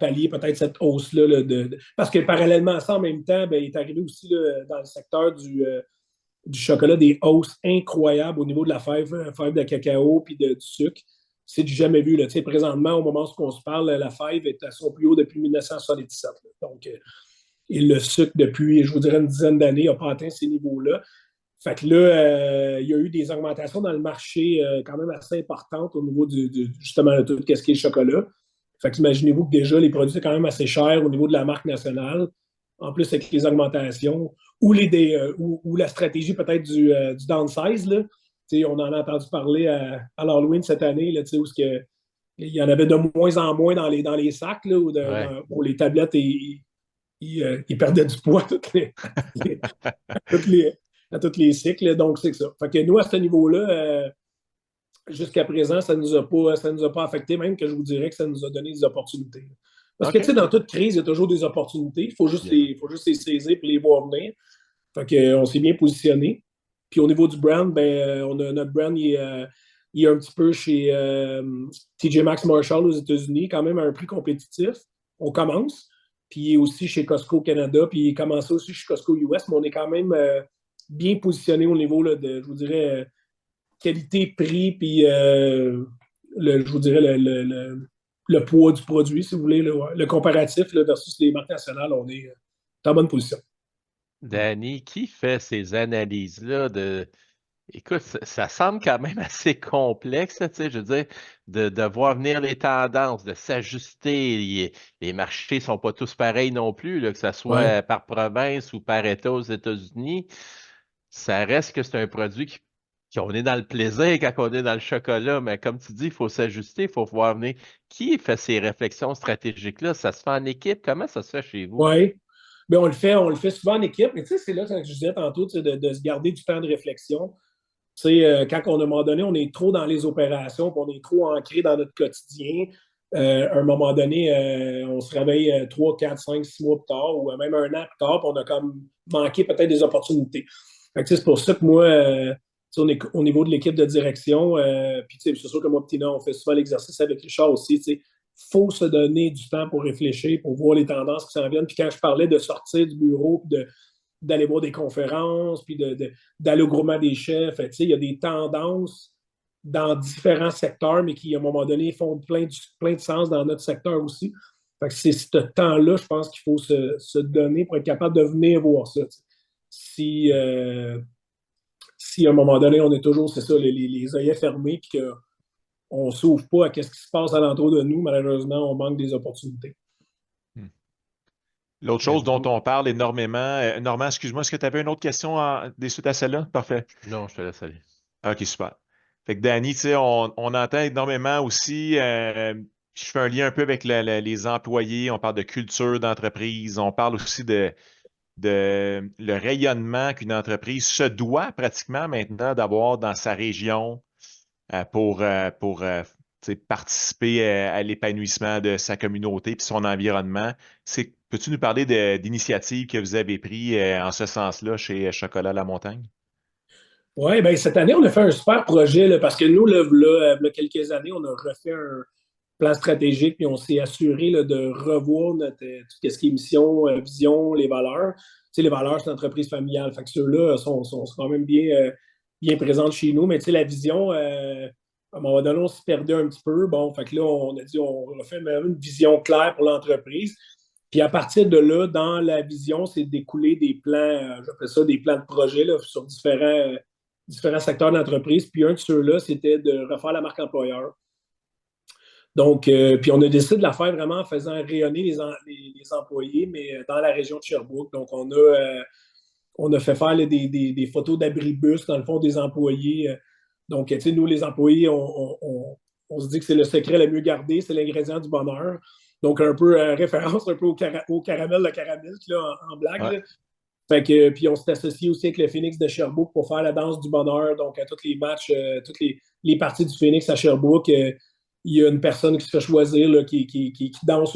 pallier peut-être cette hausse-là. Là, parce que parallèlement à ça, en même temps, ben, il est arrivé aussi là, dans le secteur du chocolat des hausses incroyables au niveau de la fève de cacao puis du sucre. C'est du jamais vu. Là. Présentement, au moment où on se parle, la fève est à son plus haut depuis 1977. Là. Donc, et le sucre, depuis, je vous dirais, une dizaine d'années, n'a pas atteint ces niveaux-là. Fait que là, il y a eu des augmentations dans le marché quand même assez importantes au niveau justement de tout ce qui est chocolat. Fait qu'imaginez-vous que déjà, les produits sont quand même assez chers au niveau de la marque nationale. En plus, avec les augmentations ou la stratégie peut-être du downsize. Là. On en a entendu parler à l'Halloween cette année, là, où il y en avait de moins en moins dans les sacs, là, où les tablettes, ils perdaient du poids à tous les cycles. Donc, c'est ça. Fait que nous, à ce niveau-là, jusqu'à présent, ça ne nous a pas affecté, même que je vous dirais que ça nous a donné des opportunités. Parce que, tu sais, dans toute crise, il y a toujours des opportunités. Il faut juste les saisir et les voir venir. Fait qu'on s'est bien positionné. Puis au niveau du brand, ben, notre brand, il est un petit peu chez TJ Maxx Marshall aux États-Unis, quand même à un prix compétitif. On commence. Puis il est aussi chez Costco Canada, puis il est commencé aussi chez Costco US, mais on est quand même bien positionné au niveau là, de, je vous dirais, qualité-prix, puis je vous dirais le poids du produit, si vous voulez, le comparatif là, versus les marques nationales, on est en bonne position. Danny, qui fait ces analyses-là Écoute, ça semble quand même assez complexe, tu sais, je veux dire, de voir venir les tendances, de s'ajuster. Les marchés ne sont pas tous pareils non plus, là, que ce soit par province ou par État aux États-Unis. Ça reste que c'est un produit qu'on est dans le plaisir quand on est dans le chocolat, mais comme tu dis, il faut s'ajuster, il faut voir venir. Qui fait ces réflexions stratégiques-là? Ça se fait en équipe? Comment ça se fait chez vous? Oui. Bien, on le fait souvent en équipe, mais tu sais, c'est là que je disais tantôt de se garder du temps de réflexion. sais, quand on, à un moment donné, on est trop dans les opérations, puis on est trop ancré dans notre quotidien, à un moment donné, on se réveille 3, 4, 5, 6 mois plus tard, ou même un an plus tard, puis on a comme manqué peut-être des opportunités. Fait que, c'est pour ça que moi, on est, au niveau de l'équipe de direction, puis c'est sûr que moi, Tina, on fait souvent l'exercice avec Richard aussi. Il faut se donner du temps pour réfléchir, pour voir les tendances qui s'en viennent. Puis quand je parlais de sortir du bureau, puis d'aller voir des conférences, puis d'aller au groupement des chefs, il y a des tendances dans différents secteurs, mais qui, à un moment donné, font plein de sens dans notre secteur aussi. Fait que c'est ce temps-là, je pense qu'il faut se donner pour être capable de venir voir ça. Si, si à un moment donné, on est toujours, c'est ça, les œillets fermés, puis qu'on ne s'ouvre pas à ce qui se passe alentour de nous, malheureusement, on manque des opportunités. L'autre chose dont on parle énormément, Normand, excuse-moi, est-ce que tu avais une autre question des suites à celle-là? Parfait. Non, je te laisse aller. OK, super. Fait que Danny, tu sais, on entend énormément aussi, je fais un lien un peu avec les employés, on parle de culture d'entreprise, on parle aussi de le rayonnement qu'une entreprise se doit pratiquement maintenant d'avoir dans sa région pour tu sais, participer à l'épanouissement de sa communauté et son environnement. Peux-tu nous parler d'initiatives que vous avez prises en ce sens-là chez Chocolat La Montagne? Oui, bien, cette année, on a fait un super projet là, parce que nous, là, quelques années, on a refait un plan stratégique puis on s'est assuré là, de revoir tout ce qui est mission, vision, les valeurs. Tu sais, les valeurs, c'est l'entreprise familiale. Fait que ceux-là sont quand même bien présents chez nous. Mais tu sais, la vision, à un moment donné, on se perdait un petit peu. Bon, fait que là, on a dit, on refait une vision claire pour l'entreprise. Puis à partir de là, dans la vision, c'est découler des plans, j'appelle ça des plans de projet là, sur différents secteurs d'entreprise. Puis un de ceux-là, c'était de refaire la marque employeur. Donc, puis on a décidé de la faire vraiment en faisant rayonner les employés, mais dans la région de Sherbrooke. Donc, on a fait faire là, des photos d'abribus, dans le fond, des employés. Donc, tu sais, nous, les employés, on se dit que c'est le secret le mieux gardé, c'est l'ingrédient du bonheur. Donc, un peu référence un peu au caramel, le caramel, là, en blague. Ouais. Là. Fait que, puis on s'est associé aussi avec le Phoenix de Sherbrooke pour faire la danse du bonheur. Donc, à tous les matchs, toutes les parties du Phoenix à Sherbrooke, il y a une personne qui se fait choisir là, qui danse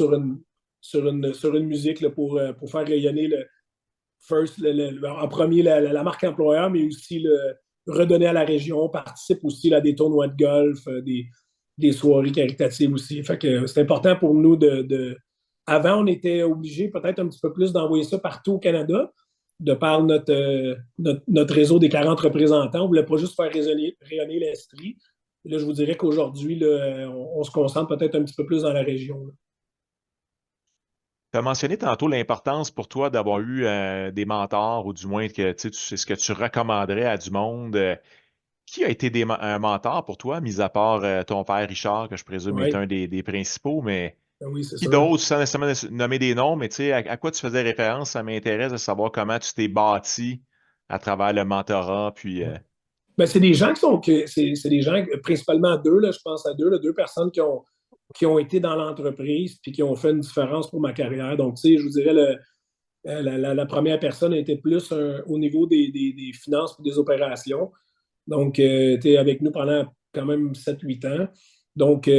sur une musique là, pour faire rayonner en premier la marque employeur, mais aussi redonner à la région. On participe aussi là, à des tournois de golf, des soirées caritatives aussi. Fait que c'est important pour nous Avant, on était obligé peut-être un petit peu plus d'envoyer ça partout au Canada, de par notre réseau des 40 représentants. On ne voulait pas juste faire rayonner l'Estrie. Là, je vous dirais qu'aujourd'hui, on se concentre peut-être un petit peu plus dans la région. Tu as mentionné tantôt l'importance pour toi d'avoir eu des mentors, ou du moins que tu sais ce que tu recommanderais à du monde. Qui a été un mentor pour toi, mis à part ton père Richard, que je présume est Oui, un des principaux, mais oui, c'est qui sûr. d'autre, sans nécessairement nommer des noms, mais tu sais, à quoi tu faisais référence? Ça m'intéresse de savoir comment tu t'es bâti à travers le mentorat, puis Ben, c'est des gens c'est des gens, principalement deux, là, je pense à deux personnes qui ont été dans l'entreprise puis qui ont fait une différence pour ma carrière. Donc, tu sais, je vous dirais, la première personne était plus au niveau des finances et des opérations. Donc, tu es avec nous pendant quand même 7-8 ans. Donc,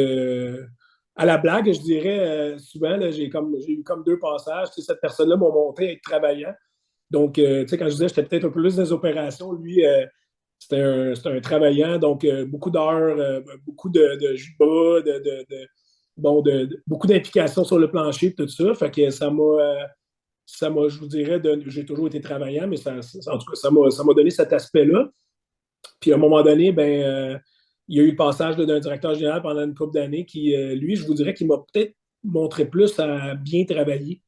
à la blague, je dirais, souvent, là, j'ai eu comme deux passages. Tu sais, cette personne-là m'a montré à être travaillant. Donc, tu sais, quand je disais, j'étais peut-être un peu plus dans les opérations, lui, c'était un travaillant, donc beaucoup d'heures, beaucoup de jus de bas, bon, beaucoup d'implications sur le plancher, tout ça. Fait que je vous dirais, j'ai toujours été travaillant, mais en tout cas, ça m'a donné cet aspect-là. Puis à un moment donné, ben, il y a eu le passage d'un directeur général pendant une couple d'années qui, lui, je vous dirais qu'il m'a peut-être montré plus à bien travailler.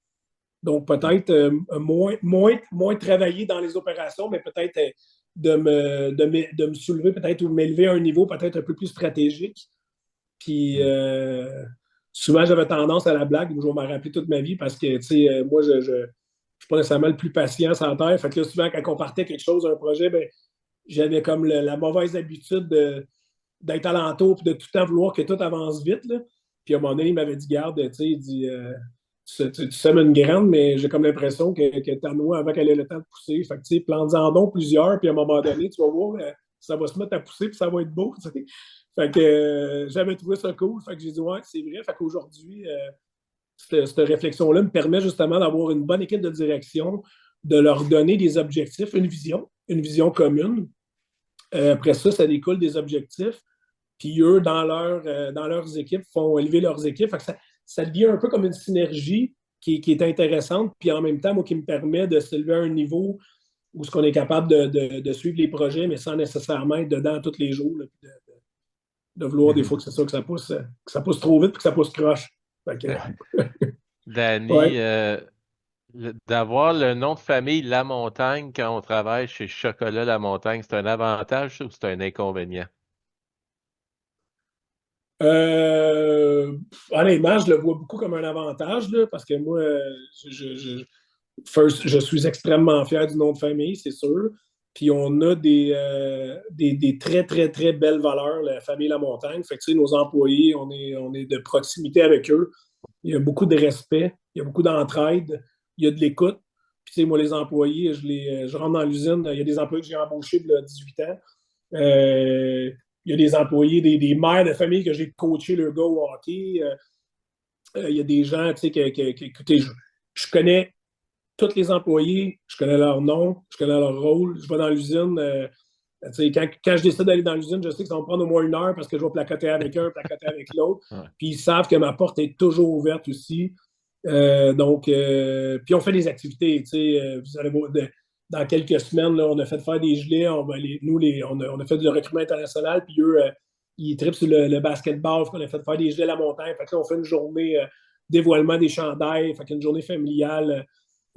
Donc, peut-être moins travailler dans les opérations, mais peut-être de me soulever, peut-être, ou m'élever à un niveau peut-être un peu plus stratégique. Puis, souvent, j'avais tendance à la blague, je vais m'en rappeler toute ma vie parce que, tu sais, moi, je ne suis pas nécessairement le plus patient sur la terre. Fait que là, souvent, quand on partait quelque chose, un projet, ben, j'avais comme la mauvaise habitude d'être alentour et de tout le temps vouloir que tout avance vite. Là. Puis à un moment donné, il m'avait dit, garde, tu sais, il dit, tu sèmes une graine, mais j'ai comme l'impression que ta noix avant qu'elle ait le temps de pousser. Fait que, tu sais, plante-en donc plusieurs, puis à un moment donné, tu vas voir, ça va se mettre à pousser, puis ça va être beau. Tu sais. Fait que j'avais trouvé ça cool. Fait que j'ai dit, ouais, c'est vrai. Fait qu'aujourd'hui, cette réflexion-là me permet justement d'avoir une bonne équipe de direction, de leur donner des objectifs, une vision commune. Après ça, ça découle des objectifs. Puis eux, dans leurs équipes, font élever leurs équipes. Fait que ça devient un peu comme une synergie qui est intéressante, puis en même temps, moi, qui me permet de s'élever à un niveau où ce qu'on est capable de suivre les projets, mais sans nécessairement être dedans tous les jours, là, puis de vouloir des fois que c'est ça, que ça pousse trop vite, puis que ça pousse croche. Fait que, Danny, ouais. d'avoir le nom de famille La Montagne quand on travaille chez Chocolat La Montagne, c'est un avantage ou c'est un inconvénient? Honnêtement, je le vois beaucoup comme un avantage, là, parce que moi, je suis extrêmement fier du nom de famille, c'est sûr. Puis on a des très, très, très belles valeurs, la famille La Montagne. Fait que, tu sais, nos employés, on est de proximité avec eux. Il y a beaucoup de respect, il y a beaucoup d'entraide, il y a de l'écoute. Puis, tu sais, moi, les employés, je rentre dans l'usine, il y a des employés que j'ai embauchés il y a 18 ans. Il y a des employés, des mères de famille que j'ai coaché le gars au hockey. Il y a des gens, tu sais, écoutez, je connais tous les employés, je connais leur nom, je connais leur rôle. Je vais dans l'usine. Quand je décide d'aller dans l'usine, je sais que ça va me prendre au moins 1 heure parce que je vais placoter avec un, placoter avec l'autre. Ouais. Puis ils savent que ma porte est toujours ouverte aussi. Puis on fait des activités. Vous allez voir, dans quelques semaines, là, on a fait faire des gelées. On a fait du recrutement international. Puis eux, ils trippent sur le basketball. On a fait faire des gelées à la montagne. Fait que là, on fait une journée dévoilement des chandails. Fait qu'une journée familiale.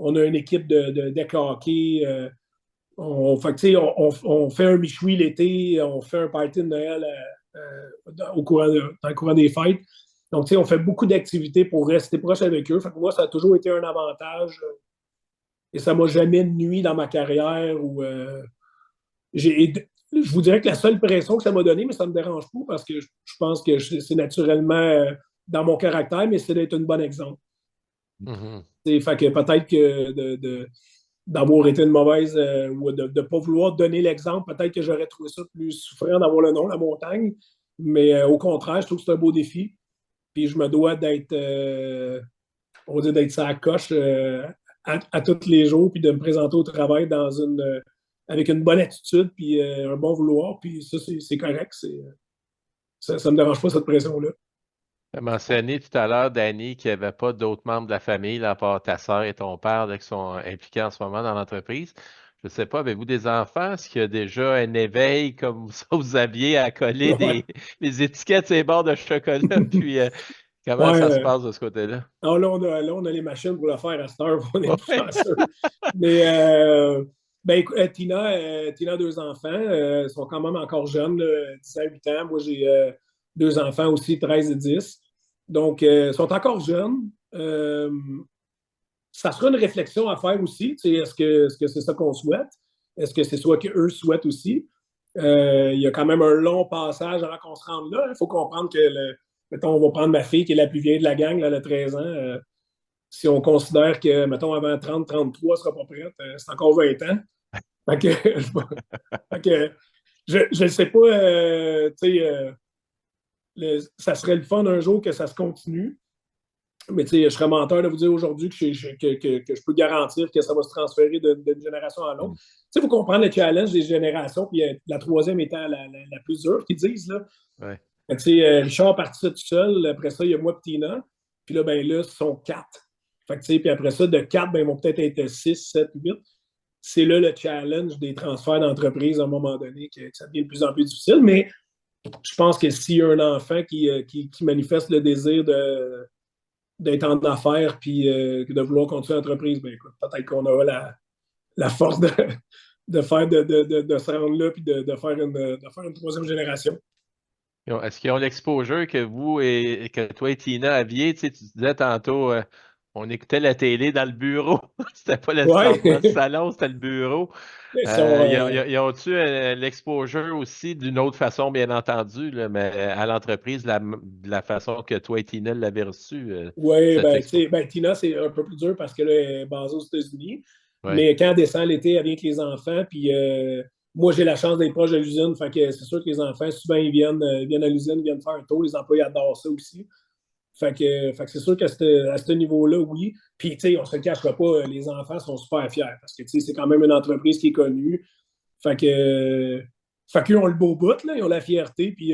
On a une équipe de deck hockey. On fait un michoui l'été, on fait un party de Noël dans le courant des fêtes. Donc, on fait beaucoup d'activités pour rester proche avec eux. Fait que moi, ça a toujours été un avantage et ça ne m'a jamais nui dans ma carrière. Je vous dirais que la seule pression que ça m'a donnée, mais ça ne me dérange pas parce que je pense que c'est naturellement dans mon caractère, mais c'est d'être un bon exemple. Fait que peut-être que d'avoir été une mauvaise ou de ne pas vouloir donner l'exemple, peut-être que j'aurais trouvé ça plus souffrant d'avoir le nom, la montagne. Mais au contraire, je trouve que c'est un beau défi. Puis je me dois d'être, on va dire, d'être sa coche à tous les jours, puis de me présenter au travail avec une bonne attitude, puis un bon vouloir. Puis ça, c'est correct. Ça ne me dérange pas, cette pression-là. Tu as mentionné tout à l'heure, Danny, qu'il n'y avait pas d'autres membres de la famille, là, à part ta sœur et ton père, là, qui sont impliqués en ce moment dans l'entreprise. Je ne sais pas, avez-vous des enfants? Est-ce qu'il y a déjà un éveil comme ça, vous aviez à coller Ouais. les étiquettes sur les barres de chocolat? Puis comment ça se Ouais, passe de ce côté-là? alors là, on a les machines pour le faire à cette heure, on est plus Ouais. chanceux. Mais écoute, Tina a 2 enfants, ils sont quand même encore jeunes, là, 10 à 8 ans. Moi, j'ai 2 enfants aussi, 13 et 10. Donc, ils sont encore jeunes. Ça sera une réflexion à faire aussi. Est-ce que c'est ça qu'on souhaite? Est-ce que c'est ça qu'eux souhaitent aussi? Il y a quand même un long passage avant qu'on se rende là. Il faut comprendre que, mettons, on va prendre ma fille qui est la plus vieille de la gang, là, elle a 13 ans. Si on considère que, mettons, avant 30, 33, elle ne sera pas prête, c'est encore 20 ans. Fait que, fait que je ne sais pas, ça serait le fun un jour que ça se continue. Mais je serais menteur de vous dire aujourd'hui que je peux garantir que ça va se transférer d'une génération à l'autre. Il faut comprendre le challenge des générations, puis la troisième étant la plus dure, qu'ils disent. Là. Ouais. Richard partit ça tout seul. Après ça, il y a moi et Tina. Puis là, ben là, ils sont 4. Fait que, puis après ça, de 4, ben, ils vont peut-être être 6, 7, 8. C'est là le challenge des transferts d'entreprise à un moment donné que ça devient de plus en plus difficile. Mais je pense que s'il y a un enfant qui manifeste le désir d'être en affaires puis de vouloir continuer l'entreprise, ben écoute, peut-être qu'on aura la force de se rendre là puis de faire une troisième génération. Est-ce qu'ils ont l'exposure que vous et que toi et Tina aviez? Tu disais tantôt, on écoutait la télé dans le bureau. C'était pas nécessairement le Ouais. salon, c'était le bureau. Ils ont-tu l'exposure aussi d'une autre façon, bien entendu, là, mais à l'entreprise, de la façon que toi et Tina l'avez reçu? Oui, Cette Tina, c'est un peu plus dur parce qu'elle est basée aux États-Unis. Ouais. Mais quand elle descend l'été, elle vient avec les enfants. Puis Moi, j'ai la chance d'être proche de l'usine, fait que c'est sûr que les enfants, souvent, viennent à l'usine, ils viennent faire un tour. Les employés adorent ça aussi. Fait que c'est sûr qu'à ce niveau-là, oui. Puis, tu sais, on se le cachera pas, les enfants sont super fiers parce que, tu sais, c'est quand même une entreprise qui est connue. Fait que, fait qu'eux ont le beau bout, là, ils ont la fierté, puis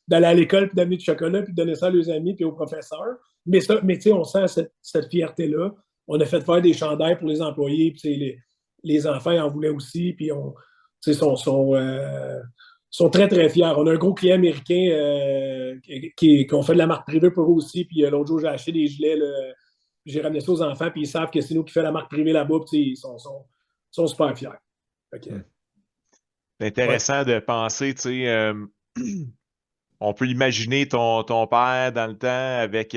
d'aller à l'école, puis d'amener du chocolat, puis de donner ça à leurs amis, puis aux professeurs. Mais tu sais, on sent cette fierté-là. On a fait faire des chandails pour les employés, puis les enfants ils en voulaient aussi, puis tu sais, sont très, très fiers. On a un gros client américain qui ont fait de la marque privée pour eux aussi, puis l'autre jour, j'ai acheté des gilets, là, j'ai ramené ça aux enfants, puis ils savent que c'est nous qui fait la marque privée là-bas, puis ils sont super fiers. Fait que, C'est ouais. intéressant de penser, tu sais, on peut imaginer ton père dans le temps avec,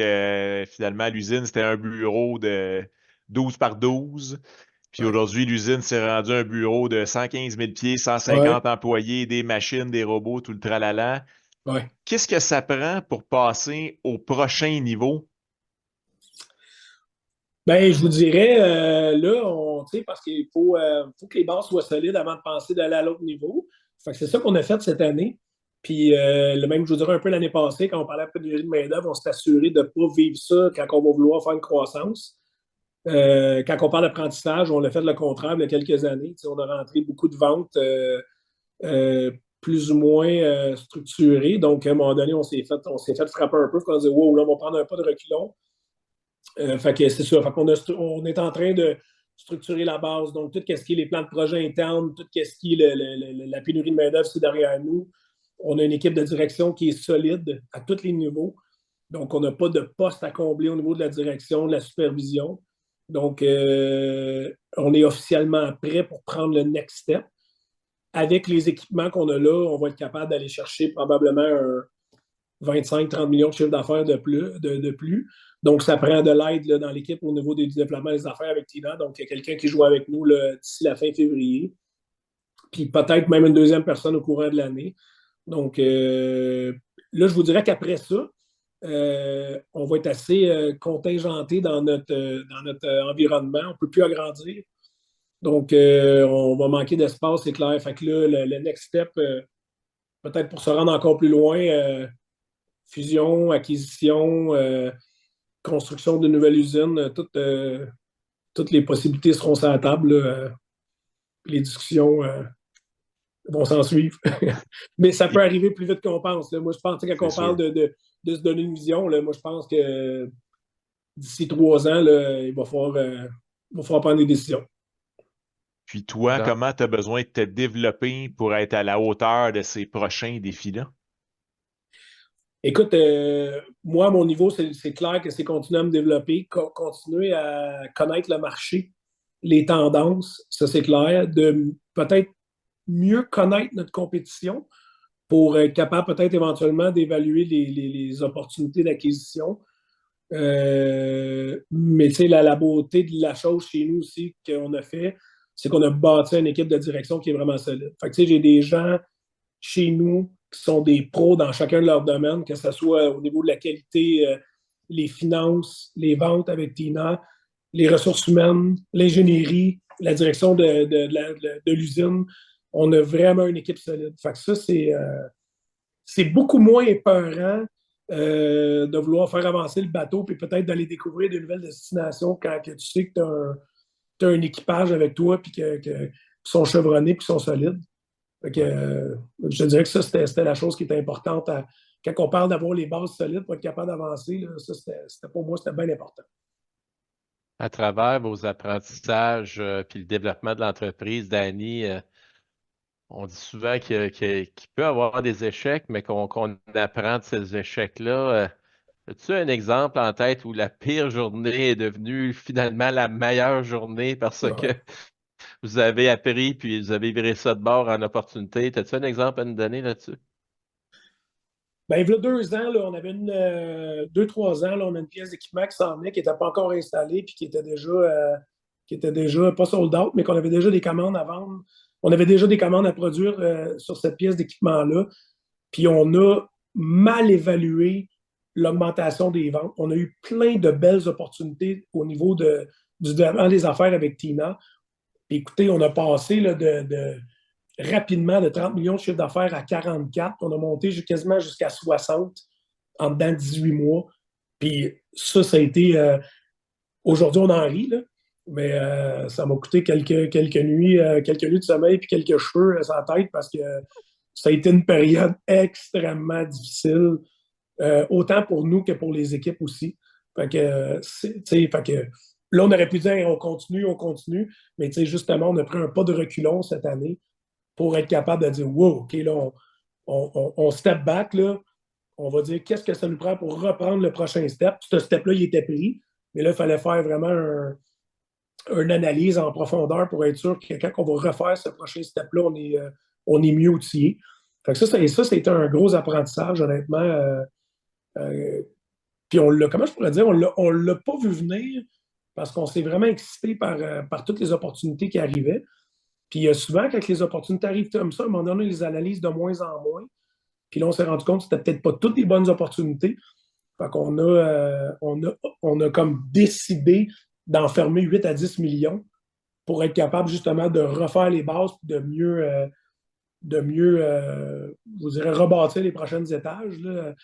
finalement, l'usine, c'était un bureau de 12 par 12. Puis Ouais. aujourd'hui, l'usine s'est rendue un bureau de 115 000 pieds, Ouais. 150 employés, des machines, des robots, tout le tralala. Ouais. Qu'est-ce que ça prend pour passer au prochain niveau? Ben, je vous dirais, là, tu sais, parce faut que les bases soient solides avant de penser d'aller à l'autre niveau. Fait que c'est ça qu'on a fait cette année. Puis, le même, je vous dirais un peu l'année passée, quand on parlait de pénurie de main-d'œuvre, on s'est assuré de ne pas vivre ça quand on va vouloir faire une croissance. Quand on parle d'apprentissage, on l'a fait le contraire il y a quelques années. Tu sais, on a rentré beaucoup de ventes euh, plus ou moins structurées. Donc, à un moment donné, on s'est fait frapper un peu. On a dit, wow, là, on va prendre un pas de reculons. Fait que c'est ça. Fait qu'on on est en train de structurer la base. Donc, tout ce qui est les plans de projet internes, tout ce qui est la pénurie de main-d'œuvre, c'est derrière nous. On a une équipe de direction qui est solide à tous les niveaux. Donc, on n'a pas de poste à combler au niveau de la direction, de la supervision. Donc, on est officiellement prêt pour prendre le next step. Avec les équipements qu'on a là, on va être capable d'aller chercher probablement un 25-30 millions de chiffre d'affaires de plus. Donc, ça prend de l'aide là, dans l'équipe au niveau du développement des affaires avec Tina. Donc, il y a quelqu'un qui joue avec nous d'ici la fin février. Puis peut-être même une deuxième personne au courant de l'année. Donc, là, je vous dirais qu'après ça, on va être assez contingenté dans notre environnement. On ne peut plus agrandir. Donc, on va manquer d'espace, c'est clair. Fait que là, le next step, peut-être pour se rendre encore plus loin, fusion, acquisition, construction de nouvelles usines, toutes les possibilités seront sur la table. Là, les discussions vont s'en suivre. Mais ça peut arriver plus vite qu'on pense. Là. Moi, je pense que quand C'est on parle sûr. de se donner une vision, là, moi, je pense que d'ici 3 ans, là, il va falloir prendre des décisions. Puis toi, Dans- comment tu as besoin de te développer pour être à la hauteur de ces prochains défis-là? Écoute, moi, à mon niveau, c'est clair que c'est continuer à me développer, continuer à connaître le marché, les tendances, ça c'est clair, de peut-être mieux connaître notre compétition pour être capable peut-être éventuellement d'évaluer les opportunités d'acquisition. Mais tu sais, la beauté de la chose chez nous aussi qu'on a fait, c'est qu'on a bâti une équipe de direction qui est vraiment solide. Fait que tu sais, j'ai des gens chez nous qui sont des pros dans chacun de leurs domaines, que ce soit au niveau de la qualité, les finances, les ventes avec Tina, les ressources humaines, l'ingénierie, la direction de l'usine. On a vraiment une équipe solide. Fait que ça, c'est beaucoup moins épeurant de vouloir faire avancer le bateau puis peut-être d'aller découvrir de nouvelles destinations quand que tu sais que tu as un équipage avec toi puis qu'ils sont chevronnés puis qu'ils sont solides. Fait que, Ouais. je te dirais que ça, c'était la chose qui était importante quand on parle d'avoir les bases solides pour être capable d'avancer. Là, ça, pour moi, c'était bien important. À travers vos apprentissages puis le développement de l'entreprise, Danny, on dit souvent qu'il peut y avoir des échecs, mais qu'on apprend de ces échecs-là. As-tu un exemple en tête où la pire journée est devenue finalement la meilleure journée parce que Ouais. vous avez appris puis vous avez viré ça de bord en opportunité? As-tu un exemple à nous donner là-dessus? Ben, il y a 2 ans, là, on avait 2, 3 ans, là, on a une pièce d'équipement qui s'en venait, qui n'était pas encore installée, puis qui était déjà pas sold out, mais qu'on avait déjà des commandes à vendre. On avait déjà des commandes à produire sur cette pièce d'équipement-là. Puis on a mal évalué l'augmentation des ventes. On a eu plein de belles opportunités au niveau du développement des affaires avec Tina. Écoutez, on a passé là, de rapidement de 30 millions de chiffre d'affaires à 44. On a monté quasiment jusqu'à 60 en dedans de 18 mois. Puis ça a été... aujourd'hui, on en rit, là, mais ça m'a coûté quelques nuits de sommeil puis quelques cheveux sur la tête parce que ça a été une période extrêmement difficile, autant pour nous que pour les équipes aussi. Fait que, fait que là, on aurait pu dire on continue, mais justement, on a pris un pas de reculon cette année pour être capable de dire wow, OK, là, on step back, là, on va dire qu'est-ce que ça nous prend pour reprendre le prochain step. Ce step-là, il était pris, mais là, il fallait faire vraiment une analyse en profondeur pour être sûr que quand on va refaire ce prochain step-là, on est mieux outillé. Fait que ça a été un gros apprentissage, honnêtement. Puis comment je pourrais dire, on l'a pas vu venir parce qu'on s'est vraiment excité par toutes les opportunités qui arrivaient. Puis souvent, quand les opportunités arrivent comme ça, à un moment donné, on les analyse de moins en moins. Puis là, on s'est rendu compte que c'était peut-être pas toutes les bonnes opportunités. Fait qu'on on a comme décidé d'en fermer 8 à 10 millions pour être capable justement de refaire les bases et de mieux je vous dirais, rebâtir les prochaines étages, là.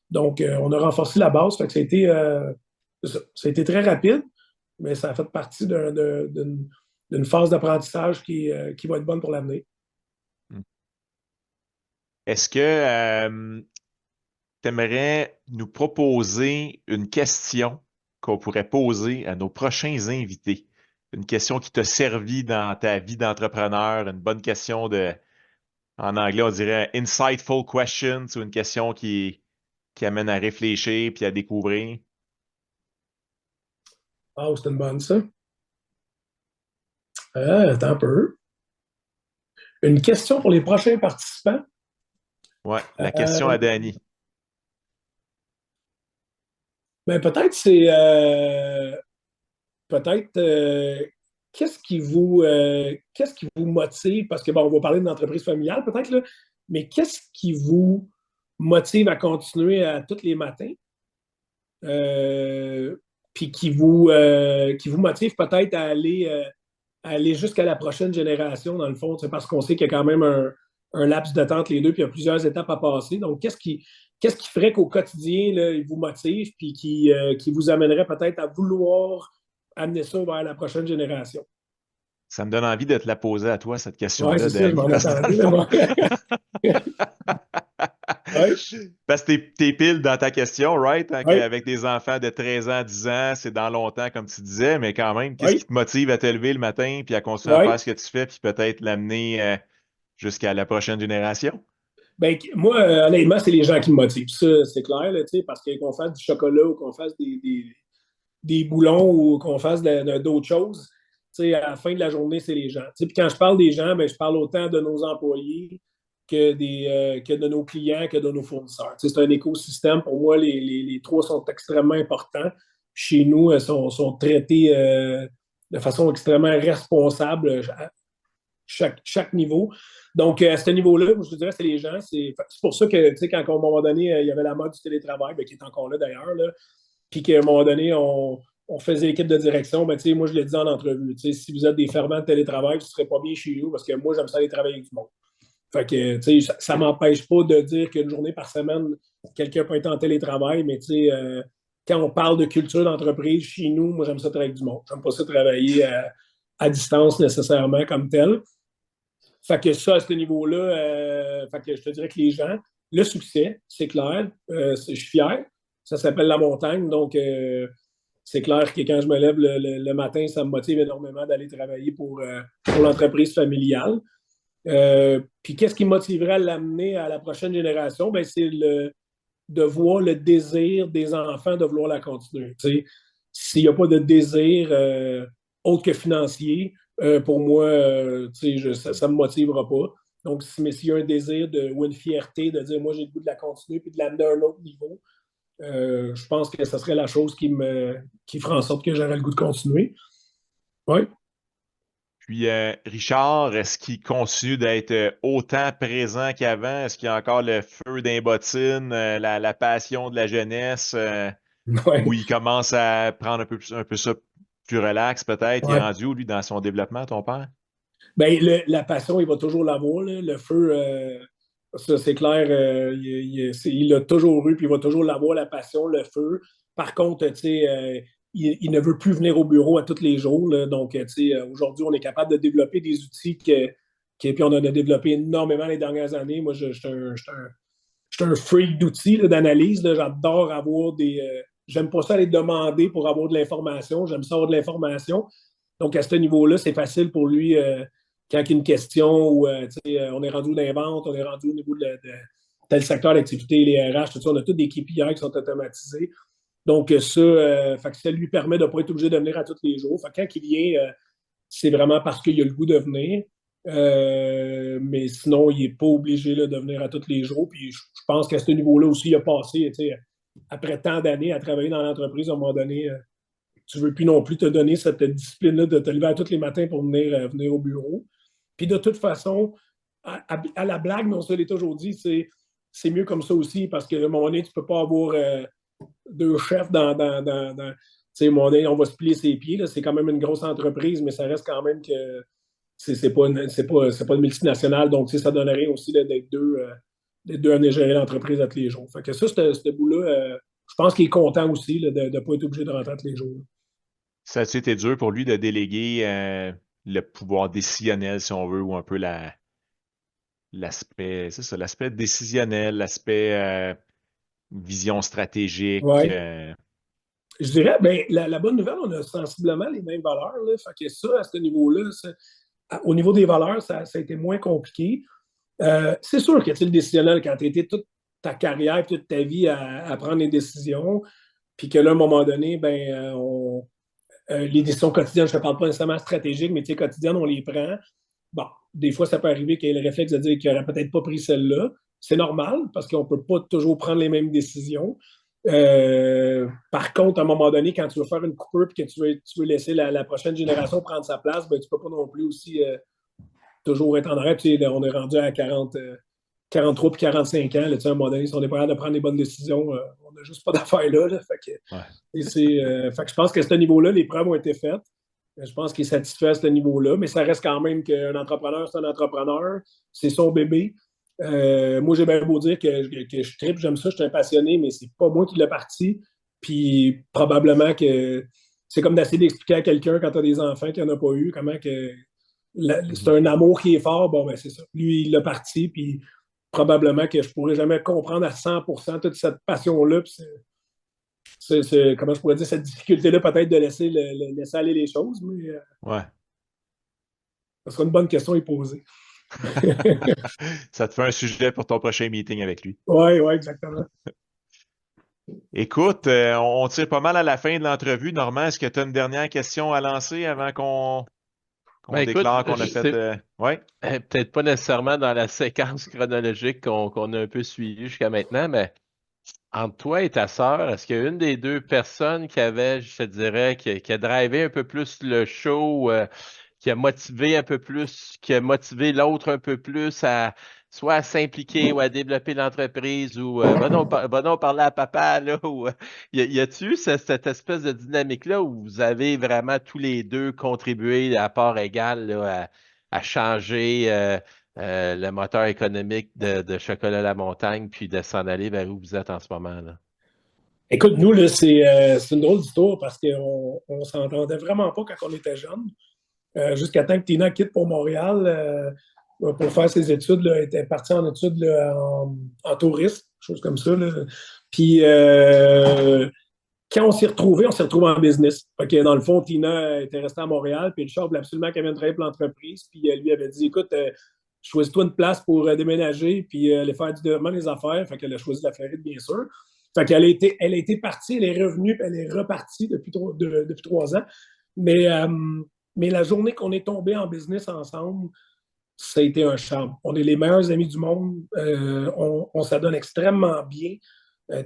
Donc, on a renforcé la base. Fait que ça a été très rapide, mais ça a fait partie d'une phase d'apprentissage qui va être bonne pour l'avenir. Est-ce que tu aimerais nous proposer une question qu'on pourrait poser à nos prochains invités? Une question qui t'a servi dans ta vie d'entrepreneur, une bonne question en anglais, on dirait insightful question, c'est une question qui amène à réfléchir puis à découvrir. Ah, c'est une bonne, ça. Attends un peu. Une question pour les prochains participants. Ouais, la question à Danny. Ben, peut-être qu'est-ce qui vous motive, parce que bon, on va parler d'une entreprise familiale peut-être, là, mais qu'est-ce qui vous motive à continuer à tous les matins? Puis qui vous motive peut-être à aller jusqu'à la prochaine génération, dans le fond, parce qu'on sait qu'il y a quand même un laps de temps entre les deux, puis il y a plusieurs étapes à passer. Donc, qu'est-ce qui ferait qu'au quotidien, là, il vous motive, puis qui vous amènerait peut-être à vouloir amener ça vers la prochaine génération? Ça me donne envie de te la poser à toi, cette Oui, question-là, c'est ça, je Danny. m'en attendais. Ouais, Parce que t'es pile dans ta question, right? Hein, ouais, avec des enfants de 13 ans, 10 ans, c'est dans longtemps, comme tu disais, mais quand même, qu'est-ce ouais, qui te motive à te lever le matin puis à continuer à ouais. faire ce que tu fais puis peut-être l'amener jusqu'à la prochaine génération? Ben, moi, honnêtement, c'est les gens qui me motivent. Ça, c'est clair, là, parce qu'on fasse du chocolat ou qu'on fasse des boulons ou qu'on fasse d'autres choses, à la fin de la journée, c'est les gens. Puis quand je parle des gens, ben, je parle autant de nos employés que de nos clients, que de nos fournisseurs. C'est un écosystème. Pour moi, les trois sont extrêmement importants. Chez nous, ils sont traités de façon extrêmement responsable à chaque niveau. Donc, à ce niveau-là, je dirais, c'est les gens. C'est pour ça que, quand à un moment donné, il y avait la mode du télétravail, ben, qui est encore là d'ailleurs, là, puis qu'à un moment donné, on faisait équipe de direction, ben, moi, je l'ai dit en entrevue, si vous êtes des fervents de télétravail, vous ne serez pas bien chez nous parce que moi, j'aime ça aller travailler avec du monde. Fait que, ça ne m'empêche pas de dire qu'une journée par semaine, quelqu'un peut être en télétravail, mais quand on parle de culture d'entreprise, chez nous, moi, j'aime ça travailler avec du monde. J'aime pas ça travailler à distance nécessairement comme tel. Fait que ça, à ce niveau-là, fait que je te dirais que les gens, le succès, c'est clair, je suis fier. Ça s'appelle la montagne, donc c'est clair que quand je me lève le matin, ça me motive énormément d'aller travailler pour l'entreprise familiale. Puis qu'est-ce qui motiverait à l'amener à la prochaine génération? Ben, c'est de voir le désir des enfants de vouloir la continuer. S'il n'y a pas de désir autre que financier, pour moi, ça ne me motivera pas. Donc, mais s'il y a un désir ou une fierté de dire, moi, j'ai le goût de la continuer puis de l'amener à un autre niveau, je pense que ce serait la chose qui ferait en sorte que j'aurais le goût de continuer. Oui. Puis, Richard, est-ce qu'il continue d'être autant présent qu'avant? Est-ce qu'il y a encore le feu d'un bottine, la passion de la jeunesse, où Ouais. il commence à prendre un peu ça plus relax peut-être? Il est Ouais. rendu où, lui, dans son développement, ton père? Ben, la passion, il va toujours l'avoir. Là. Le feu, ça, c'est clair, il l'a toujours eu, puis il va toujours l'avoir, la passion, le feu. Par contre, tu sais, il ne veut plus venir au bureau à tous les jours. Là. Donc, tu sais, aujourd'hui, on est capable de développer des outils puis on en a développé énormément les dernières années. Moi, je suis un freak d'outils, d'analyse. J'adore avoir des. J'aime pas ça aller demander pour avoir de l'information. J'aime ça avoir de l'information. Donc, à ce niveau-là, c'est facile pour lui quand il y a une question ou on est rendu dans les ventes, on est rendu au niveau de tel secteur d'activité, les RH, tout ça. On a tous des KPI qui sont automatisés. Donc, fait que ça lui permet de ne pas être obligé de venir à tous les jours. Fait que quand il vient, c'est vraiment parce qu'il a le goût de venir. Mais sinon, il n'est pas obligé là, de venir à tous les jours. Puis je pense qu'à ce niveau-là aussi, il a passé, après tant d'années à travailler dans l'entreprise, à un moment donné, tu ne veux plus non plus te donner cette discipline-là de te lever à tous les matins pour venir au bureau. Puis de toute façon, à la blague, mais on se l'est toujours dit, c'est mieux comme ça aussi parce qu'à un moment donné, tu ne peux pas avoir deux chefs dans tu sais, on va se plier ses pieds. Là. C'est quand même une grosse entreprise, mais ça reste quand même que c'est pas une multinationale. Donc, ça donnerait aussi d'être deux à venir gérer l'entreprise à tous les jours. Fait que ça, ce bout-là, je pense qu'il est content aussi là, de ne pas être obligé de rentrer à tous les jours. Ça a été dur pour lui de déléguer le pouvoir décisionnel, si on veut, ou un peu l'aspect, c'est ça, l'aspect décisionnel, l'aspect vision stratégique. Ouais. Je dirais, ben, la bonne nouvelle, on a sensiblement les mêmes valeurs. Là. Fait que ça, à ce niveau-là, au niveau des valeurs, ça a été moins compliqué. C'est sûr que le décisionnel, quand tu as été toute ta carrière, toute ta vie à prendre des décisions, puis que là, à un moment donné, ben, les décisions quotidiennes, je ne te parle pas nécessairement stratégiques, mais quotidiennes, on les prend. Bon, des fois, ça peut arriver qu'il y ait le réflexe de dire qu'il n'aurait peut-être pas pris celle-là. C'est normal parce qu'on ne peut pas toujours prendre les mêmes décisions. Par contre, à un moment donné, quand tu veux faire une coupure et que tu veux laisser la prochaine génération prendre sa place, ben, tu ne peux pas non plus aussi toujours être en arrêt. On est rendu à 43 puis 45 ans. Là, à un moment donné, si on n'est pas capable de prendre les bonnes décisions, on n'a juste pas d'affaires là. Fait que, fait que je pense qu'à ce niveau-là, les preuves ont été faites. Je pense qu'il est satisfait à ce niveau-là, mais ça reste quand même qu'un entrepreneur, c'est un entrepreneur, c'est son bébé. Moi, j'ai bien beau dire que je tripe, j'aime ça, je suis un passionné, mais c'est pas moi qui l'ai parti. Puis probablement que c'est comme d'essayer d'expliquer à quelqu'un quand tu as des enfants qui n'en a pas eu, comment que c'est un amour qui est fort, bon, ben c'est ça. Lui, il l'a parti, puis probablement que je ne pourrais jamais comprendre à 100% toute cette passion-là. Comment je pourrais dire, cette difficulté-là, peut-être de laisser aller les choses, mais Ouais. ça sera une bonne question à y poser. Ça te fait un sujet pour ton prochain meeting avec lui. Oui, exactement. Écoute, on tire pas mal à la fin de l'entrevue. Normand, est-ce que tu as une dernière question à lancer avant qu'on déclare qu'on a fait. Ouais. Peut-être pas nécessairement dans la séquence chronologique qu'on a un peu suivie jusqu'à maintenant, mais entre toi et ta sœur, est-ce qu'il y a une des deux personnes qui avait, je te dirais, qui a drivé un peu plus le show, qui a motivé un peu plus, qui a motivé l'autre un peu plus à soit à s'impliquer ou à développer l'entreprise ou va donc parler à papa, là, ou y a-tu cette espèce de dynamique-là où vous avez vraiment tous les deux contribué à part égale là, à changer le moteur économique de Chocolat à la montagne, puis de s'en aller vers où vous êtes en ce moment, là? Écoute, nous, là, c'est une drôle d'histoire parce qu'on ne s'entendait vraiment pas quand on était jeunes. Jusqu'à temps que Tina quitte pour Montréal pour faire ses études. Là, elle était partie en études là, en tourisme, chose comme ça. Là. Puis quand on s'est retrouvés en business. Fait que, dans le fond, Tina était restée à Montréal, puis Richard voulait absolument qu'elle vienne travailler pour l'entreprise. Puis elle lui avait dit, écoute, choisis-toi une place pour déménager, puis aller faire du développement des affaires. Fait qu'elle a choisi la Floride, bien sûr. Fait qu'elle elle a été partie, elle est revenue, puis elle est repartie depuis 3 ans. Mais la journée qu'on est tombé en business ensemble, ça a été un charme. On est les meilleurs amis du monde. On s'adonne extrêmement bien.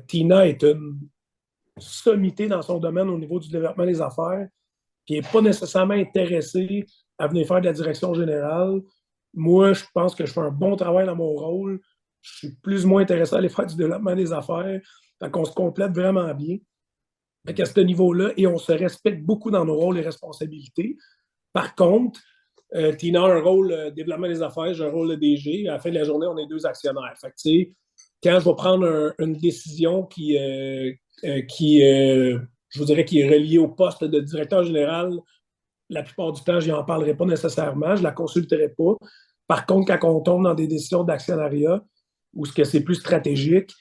Tina est une sommité dans son domaine au niveau du développement des affaires, qui n'est pas nécessairement intéressée à venir faire de la direction générale. Moi, je pense que je fais un bon travail dans mon rôle. Je suis plus ou moins intéressé à aller faire du développement des affaires. Fait qu'on se complète vraiment bien. Fait qu'à ce niveau-là, et on se respecte beaucoup dans nos rôles et responsabilités. Par contre, Tina a un rôle développement des affaires, j'ai un rôle de DG. À la fin de la journée, on est deux actionnaires. Fait que, tu sais, quand je vais prendre une décision je vous dirais, qui est reliée au poste de directeur général, la plupart du temps, je n'en parlerai pas nécessairement, je ne la consulterai pas. Par contre, quand on tombe dans des décisions d'actionnariat, où ce que c'est plus stratégique,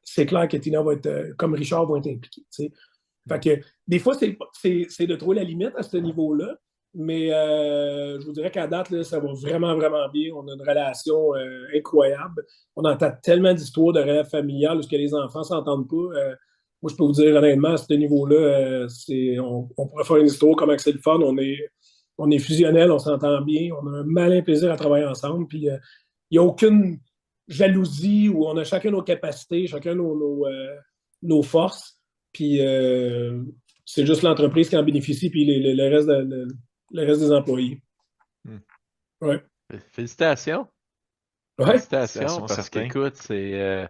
c'est clair que Tina va être, comme Richard, va être impliqué. T'sais. Fait que des fois, c'est de trouver la limite à ce niveau-là. Mais je vous dirais qu'à date, là, ça va vraiment, vraiment bien. On a une relation incroyable. On entend tellement d'histoires de relève familiale où ce que les enfants ne s'entendent pas. Moi, je peux vous dire honnêtement, à ce niveau-là, on pourrait faire une histoire comme c'est le fun. On est fusionnels, on s'entend bien, on a un malin plaisir à travailler ensemble. Puis, il n'y a aucune jalousie où on a chacun nos capacités, chacun nos forces. Puis, c'est juste l'entreprise qui en bénéficie, puis le reste des employés. Hmm. Ouais. Félicitations. Ouais. Félicitations, parce certain. qu'écoute, c'est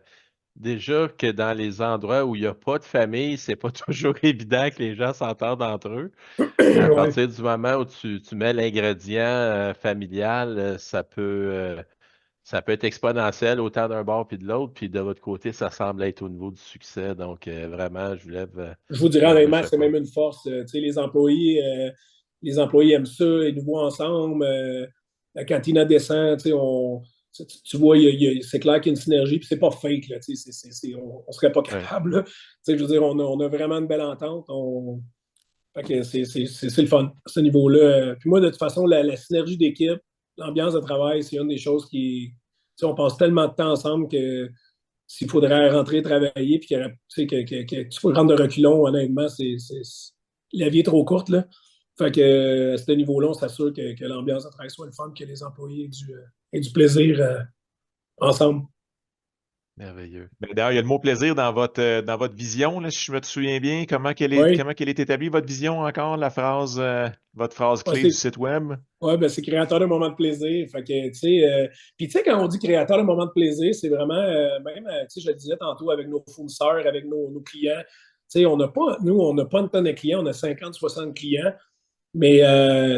déjà que dans les endroits où il n'y a pas de famille, c'est pas toujours évident que les gens s'entendent entre eux. Mais à Ouais. partir du moment où tu mets l'ingrédient familial, ça peut être exponentiel autant d'un bord puis de l'autre. Puis de votre côté, ça semble être au niveau du succès. Donc, vraiment, je vous lève Je vous dirais le honnêtement, c'est chapeau. même une force. Tu sais, les employés aiment ça, ils nous voient ensemble. La cantine descend, tu sais, tu vois, c'est clair qu'il y a une synergie, puis c'est pas fake, là, tu sais, on serait pas Ouais. capable, là. Tu sais, je veux dire, on a vraiment une belle entente. Fait que c'est le fun, à ce niveau-là. Puis moi, de toute façon, la synergie d'équipe, l'ambiance de travail, c'est une des choses qui. Tu sais, on passe tellement de temps ensemble que s'il faudrait rentrer travailler, puis tu sais, que tu peux prendre de reculons, honnêtement, la vie est trop courte, là. Fait que à ce niveau-là, on s'assure que l'ambiance de travail soit le fun, que les employés aient du plaisir ensemble. Merveilleux. Ben, d'ailleurs, il y a le mot plaisir dans votre vision, là, si je me souviens bien. Comment Oui, qu'elle est établie, votre vision encore, votre phrase ouais, clé du site web? ouais, ben, c'est créateur de moments de plaisir. Fait que, tu sais, puis tu sais, quand on dit créateur de moments de plaisir, c'est vraiment, même, tu sais, je le disais tantôt avec nos fournisseurs, avec nos clients. Tu sais, nous, on n'a pas une tonne de clients, on a 50, 60 clients. Mais,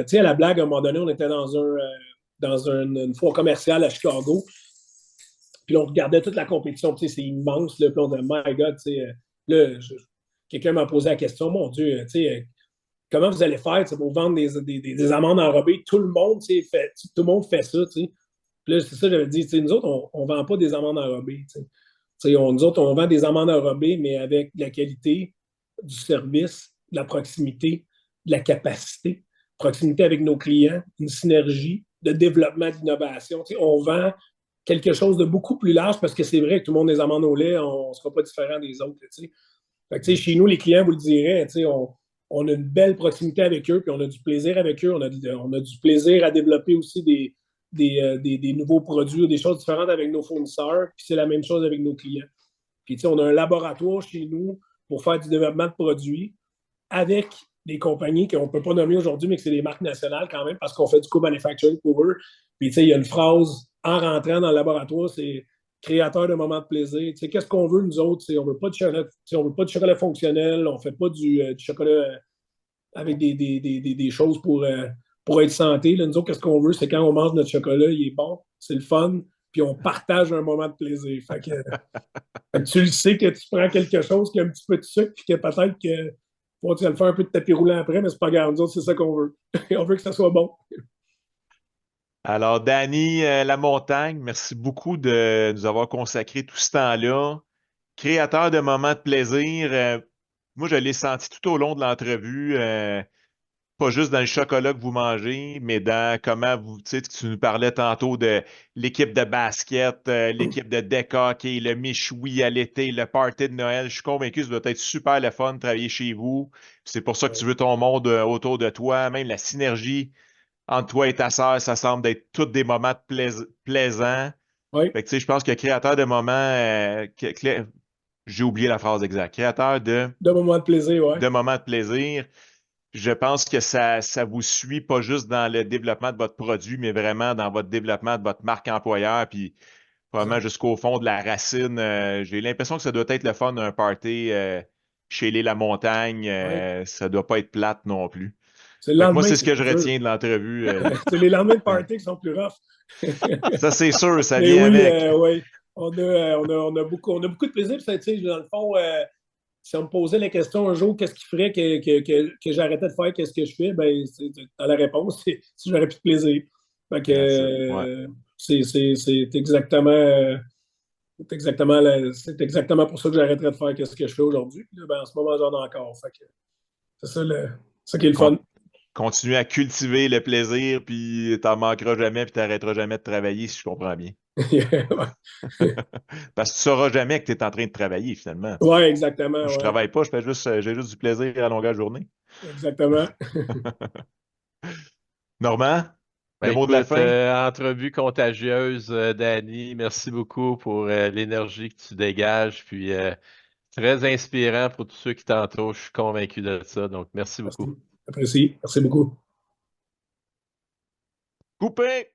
tu sais, à la blague, à un moment donné, on était une foire commerciale à Chicago. Puis on regardait toute la compétition. Tu sais, c'est immense. Là, puis on disait, My God, tu sais, là, quelqu'un m'a posé la question, mon Dieu, tu sais, comment vous allez faire pour vendre des amandes enrobées? Tout le monde, tout le monde fait ça. Tu sais. Puis là, c'est ça, j'avais dit, tu sais, nous autres, on ne vend pas des amandes enrobées. Tu sais. Tu sais, nous autres, on vend des amandes enrobées, mais avec de la qualité, du service, de la proximité, de la capacité, proximité avec nos clients, une synergie de développement d'innovation. Tu sais, on vend quelque chose de beaucoup plus large parce que c'est vrai que tout le monde des amandes au lait, on ne sera pas différent des autres. Tu sais. Fait que, tu sais, chez nous, les clients vous le diraient, tu sais, on a une belle proximité avec eux, puis on a du plaisir avec eux. On a du plaisir à développer aussi des nouveaux produits, des choses différentes avec nos fournisseurs, puis c'est la même chose avec nos clients. Puis, tu sais, on a un laboratoire chez nous pour faire du développement de produits avec des compagnies qu'on ne peut pas nommer aujourd'hui, mais que c'est des marques nationales quand même, parce qu'on fait du co-manufacturing pour eux. Puis, tu sais, il y a une phrase en rentrant dans le laboratoire, c'est créateur de moments de plaisir. Tu sais, qu'est-ce qu'on veut, nous autres? On veut pas de chocolat, on veut pas de chocolat fonctionnel, on fait pas du chocolat avec des choses pour être santé. Là, nous autres, qu'est-ce qu'on veut? C'est quand on mange notre chocolat, il est bon, c'est le fun, puis on partage un moment de plaisir. Fait que tu le sais que tu prends quelque chose qui a un petit peu de sucre, puis que peut-être que tu vas le faire un peu de tapis roulant après, mais c'est pas grave. Nous autres, c'est ça qu'on veut. On veut que ça soit bon. Alors, Danny Lamontagne, merci beaucoup de nous avoir consacré tout ce temps-là. Créateur de moments de plaisir. Moi, je l'ai senti tout au long de l'entrevue. Pas juste dans le chocolat que vous mangez, mais dans comment vous, tu sais, tu nous parlais tantôt de l'équipe de basket, l'équipe de deck hockey, le méchoui à l'été, le party de Noël. Je suis convaincu que ça doit être super le fun de travailler chez vous. C'est pour ça que tu veux ton monde autour de toi, même la synergie entre toi et ta sœur, ça semble être tous des moments plaisants. Oui, Fait que, tu sais, je pense que créateur de moments, j'ai oublié la phrase exacte, créateur de moments de plaisir, ouais. de moments de plaisir. Je pense que ça vous suit pas juste dans le développement de votre produit, mais vraiment dans votre développement de votre marque employeur, puis probablement jusqu'au fond de la racine. J'ai l'impression que ça doit être le fun d'un party chez les La Montagne. Ouais. Ça doit pas être plate non plus. C'est le Fait que moi, lendemain c'est ce que je plus dur. retiens de l'entrevue. C'est les lendemains de party qui sont plus rough. Ça, c'est sûr, ça Mais vient oui, avec. oui. On a beaucoup de plaisir. Puis ça, tu sais, dans le fond, si on me posait la question un jour, qu'est-ce qui ferait que j'arrêtais de faire, qu'est-ce que je fais, ben, dans la réponse, c'est si j'aurais plus de plaisir. Fait que That's it. Ouais. c'est exactement, c'est exactement pour ça que j'arrêterais de faire qu'est-ce que je fais aujourd'hui. Puis là, ben, en ce moment, j'en ai encore. Fait que c'est ça, ça qui est le fun. Continuer à cultiver le plaisir, puis t'en manqueras jamais, puis t'arrêteras jamais de travailler, si je comprends bien. Parce que tu sauras jamais que tu es en train de travailler, finalement. Oui, exactement. Je Ouais. travaille pas, j'ai juste du plaisir à longueur de journée. Exactement. Normand, Ben, le mot de la écoute, fin? entrevue contagieuse, Danny. Merci beaucoup pour l'énergie que tu dégages. Puis très inspirant pour tous ceux qui t'entourent. Je suis convaincu de ça. Donc, merci Merci. beaucoup. Apprécie. Merci beaucoup. Coupé!